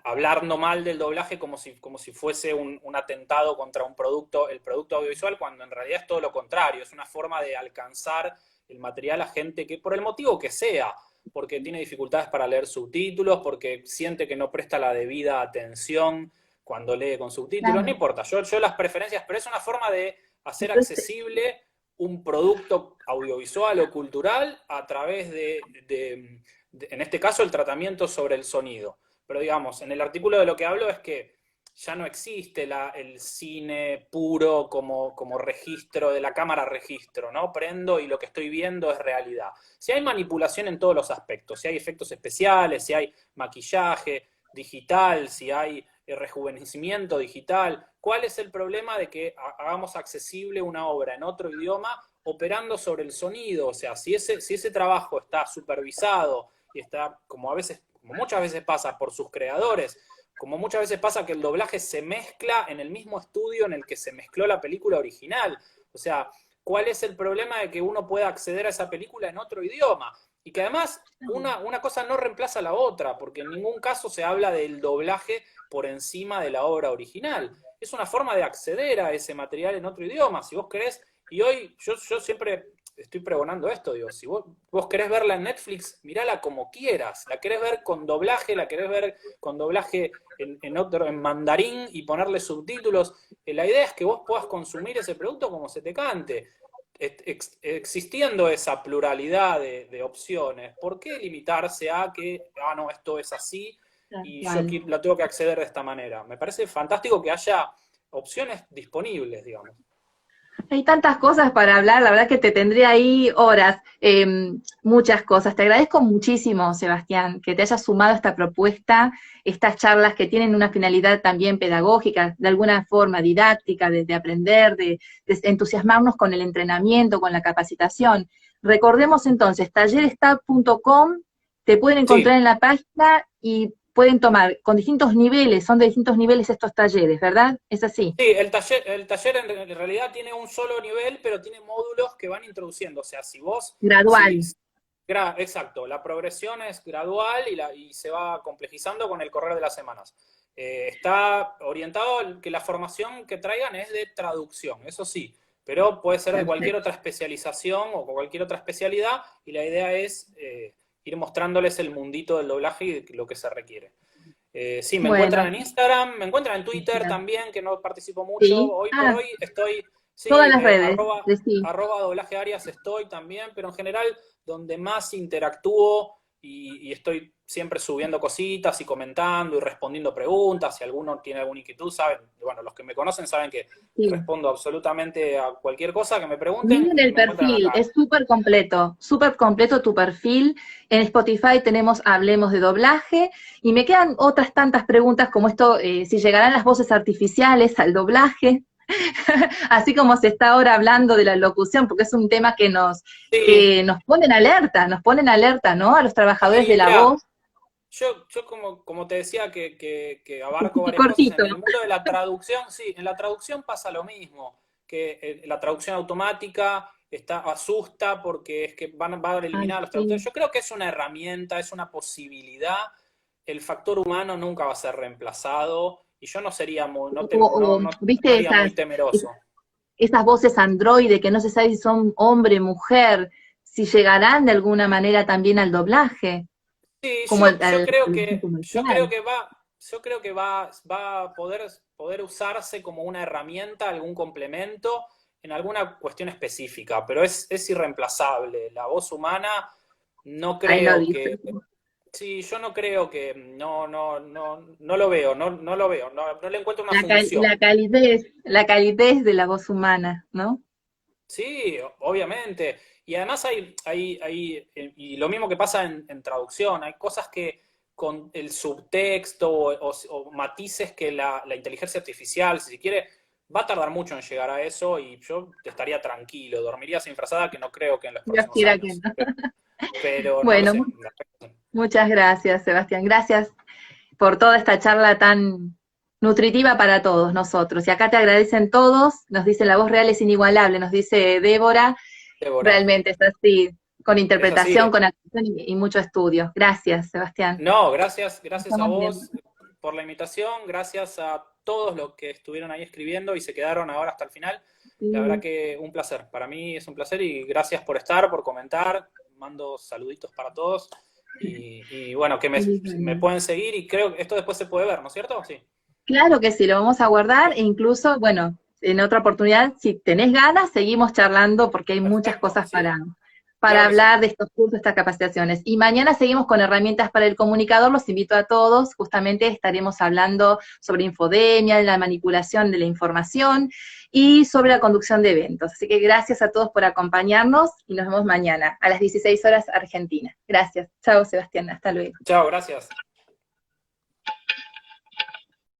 hablando mal del doblaje como si fuese un atentado contra el producto audiovisual, cuando en realidad es todo lo contrario, es una forma de alcanzar el material a gente que, por el motivo que sea, porque tiene dificultades para leer subtítulos, porque siente que no presta la debida atención cuando lee con subtítulos, no claro. importa, yo las preferencias, pero es una forma de hacer Entonces, accesible un producto audiovisual o cultural a través en este caso, el tratamiento sobre el sonido. Pero digamos, en el artículo de lo que hablo es que ya no existe el cine puro como registro de la cámara registro, ¿no? Prendo y lo que estoy viendo es realidad. Si hay manipulación en todos los aspectos, si hay efectos especiales, si hay maquillaje digital, si hay rejuvenecimiento digital, ¿cuál es el problema de que hagamos accesible una obra en otro idioma operando sobre el sonido? O sea, si ese trabajo está supervisado y está, como muchas veces pasa, por sus creadores, como muchas veces pasa que el doblaje se mezcla en el mismo estudio en el que se mezcló la película original. O sea, ¿cuál es el problema de que uno pueda acceder a esa película en otro idioma? Y que además una cosa no reemplaza a la otra, porque en ningún caso se habla del doblaje por encima de la obra original. Es una forma de acceder a ese material en otro idioma, si vos querés. Y hoy yo siempre estoy pregonando esto, digo, si vos querés verla en Netflix, mirala como quieras, la querés ver con doblaje, la querés ver con doblaje en mandarín y ponerle subtítulos, la idea es que vos puedas consumir ese producto como se te cante. Existiendo esa pluralidad de opciones, ¿por qué limitarse a que, no, esto es así y yo la tengo que acceder de esta manera? Me parece fantástico que haya opciones disponibles, digamos. Hay tantas cosas para hablar, la verdad que te tendría ahí horas, muchas cosas. Te agradezco muchísimo, Sebastián, que te hayas sumado a esta propuesta, estas charlas que tienen una finalidad también pedagógica, de alguna forma didáctica, de aprender, de entusiasmarnos con el entrenamiento, con la capacitación. Recordemos entonces, tallerestab.com, te pueden encontrar Sí. en la página y pueden tomar con distintos niveles, son de distintos niveles estos talleres, ¿verdad? ¿Es así? Sí, el taller en realidad tiene un solo nivel, pero tiene módulos que van introduciendo. O sea, si vos... Gradual. Exacto, la progresión es gradual y se va complejizando con el correr de las semanas. Está orientado a que la formación que traigan es de traducción, eso sí, pero puede ser de cualquier Perfecto. otra especialización o cualquier otra especialidad, y la idea es ir mostrándoles el mundito del doblaje y lo que se requiere. Sí, me encuentran Bueno, en Instagram, me encuentran en Twitter genial. también, que no participo mucho. Sí. Hoy por Ah, hoy estoy, todas sí, las redes. Sí. arroba doblaje Arias estoy también, pero en general donde más interactúo y estoy siempre subiendo cositas y comentando y respondiendo preguntas. Si alguno tiene alguna inquietud, saben, bueno, los que me conocen saben que Sí. respondo absolutamente a cualquier cosa que me pregunten Miren y el me encuentran perfil, acá. es súper completo tu perfil. En Spotify tenemos Hablemos de Doblaje y me quedan otras tantas preguntas como esto, si llegarán las voces artificiales al doblaje, así como se está ahora hablando de la locución, porque es un tema Sí, que nos ponen alerta, ¿no? A los trabajadores sí, de la mira, voz. yo como te decía que abarco varias cosas, Cortito. en el mundo de la traducción, sí, en la traducción pasa lo mismo, que la traducción automática asusta porque es que va a Ay, eliminar a los traductores. sí. Yo creo que es una herramienta, es una posibilidad. El factor humano nunca va a ser reemplazado y yo no sería muy, no ¿Viste estaría muy temeroso. esas voces androide que no se sabe si son hombre, mujer, si llegarán de alguna manera también al doblaje, Sí, como yo creo comercial? que va a poder usarse como una herramienta, algún complemento, en alguna cuestión específica, pero es irreemplazable. La voz humana no Ahí lo creo dice. que, sí, yo no creo que, no lo veo, no lo veo, no le encuentro una función. La calidez de la voz humana, ¿no? Sí, obviamente. Y además y lo mismo que pasa en traducción, hay cosas que con el subtexto o matices que la inteligencia artificial, si se quiere, va a tardar mucho en llegar a eso y yo estaría tranquilo, dormiría sin frazada, que no creo que en los Dios próximos quiera que años. no. Pero no lo Bueno, sé. muchas gracias, Sebastián. Gracias por toda esta charla tan nutritiva para todos nosotros. Y acá te agradecen todos, nos dicen la voz real es inigualable, nos dice Débora, Débora, realmente es así, con es así. interpretación, con actuación y mucho estudio. Gracias, Sebastián. No, Nos gracias a estamos viendo. vos por la invitación, gracias a todos los que estuvieron ahí escribiendo y se quedaron ahora hasta el final. La verdad Sí, que un placer, para mí es un placer y gracias por estar, por comentar, mando saluditos para todos y bueno, que feliz me año. pueden seguir y creo que esto después se puede ver, ¿no es cierto? Sí. Claro que sí, lo vamos a guardar e Ok, incluso, bueno, en otra oportunidad, si tenés ganas, seguimos charlando porque hay muchas perfecto, cosas sí, para claro que sí. hablar de estos cursos, estas capacitaciones. Y mañana seguimos con herramientas para el comunicador, los invito a todos, justamente estaremos hablando sobre infodemia, la manipulación de la información y sobre la conducción de eventos. Así que gracias a todos por acompañarnos y nos vemos mañana a las 16 horas Argentina. Gracias. Chao, Sebastián. Hasta luego. Chao, gracias.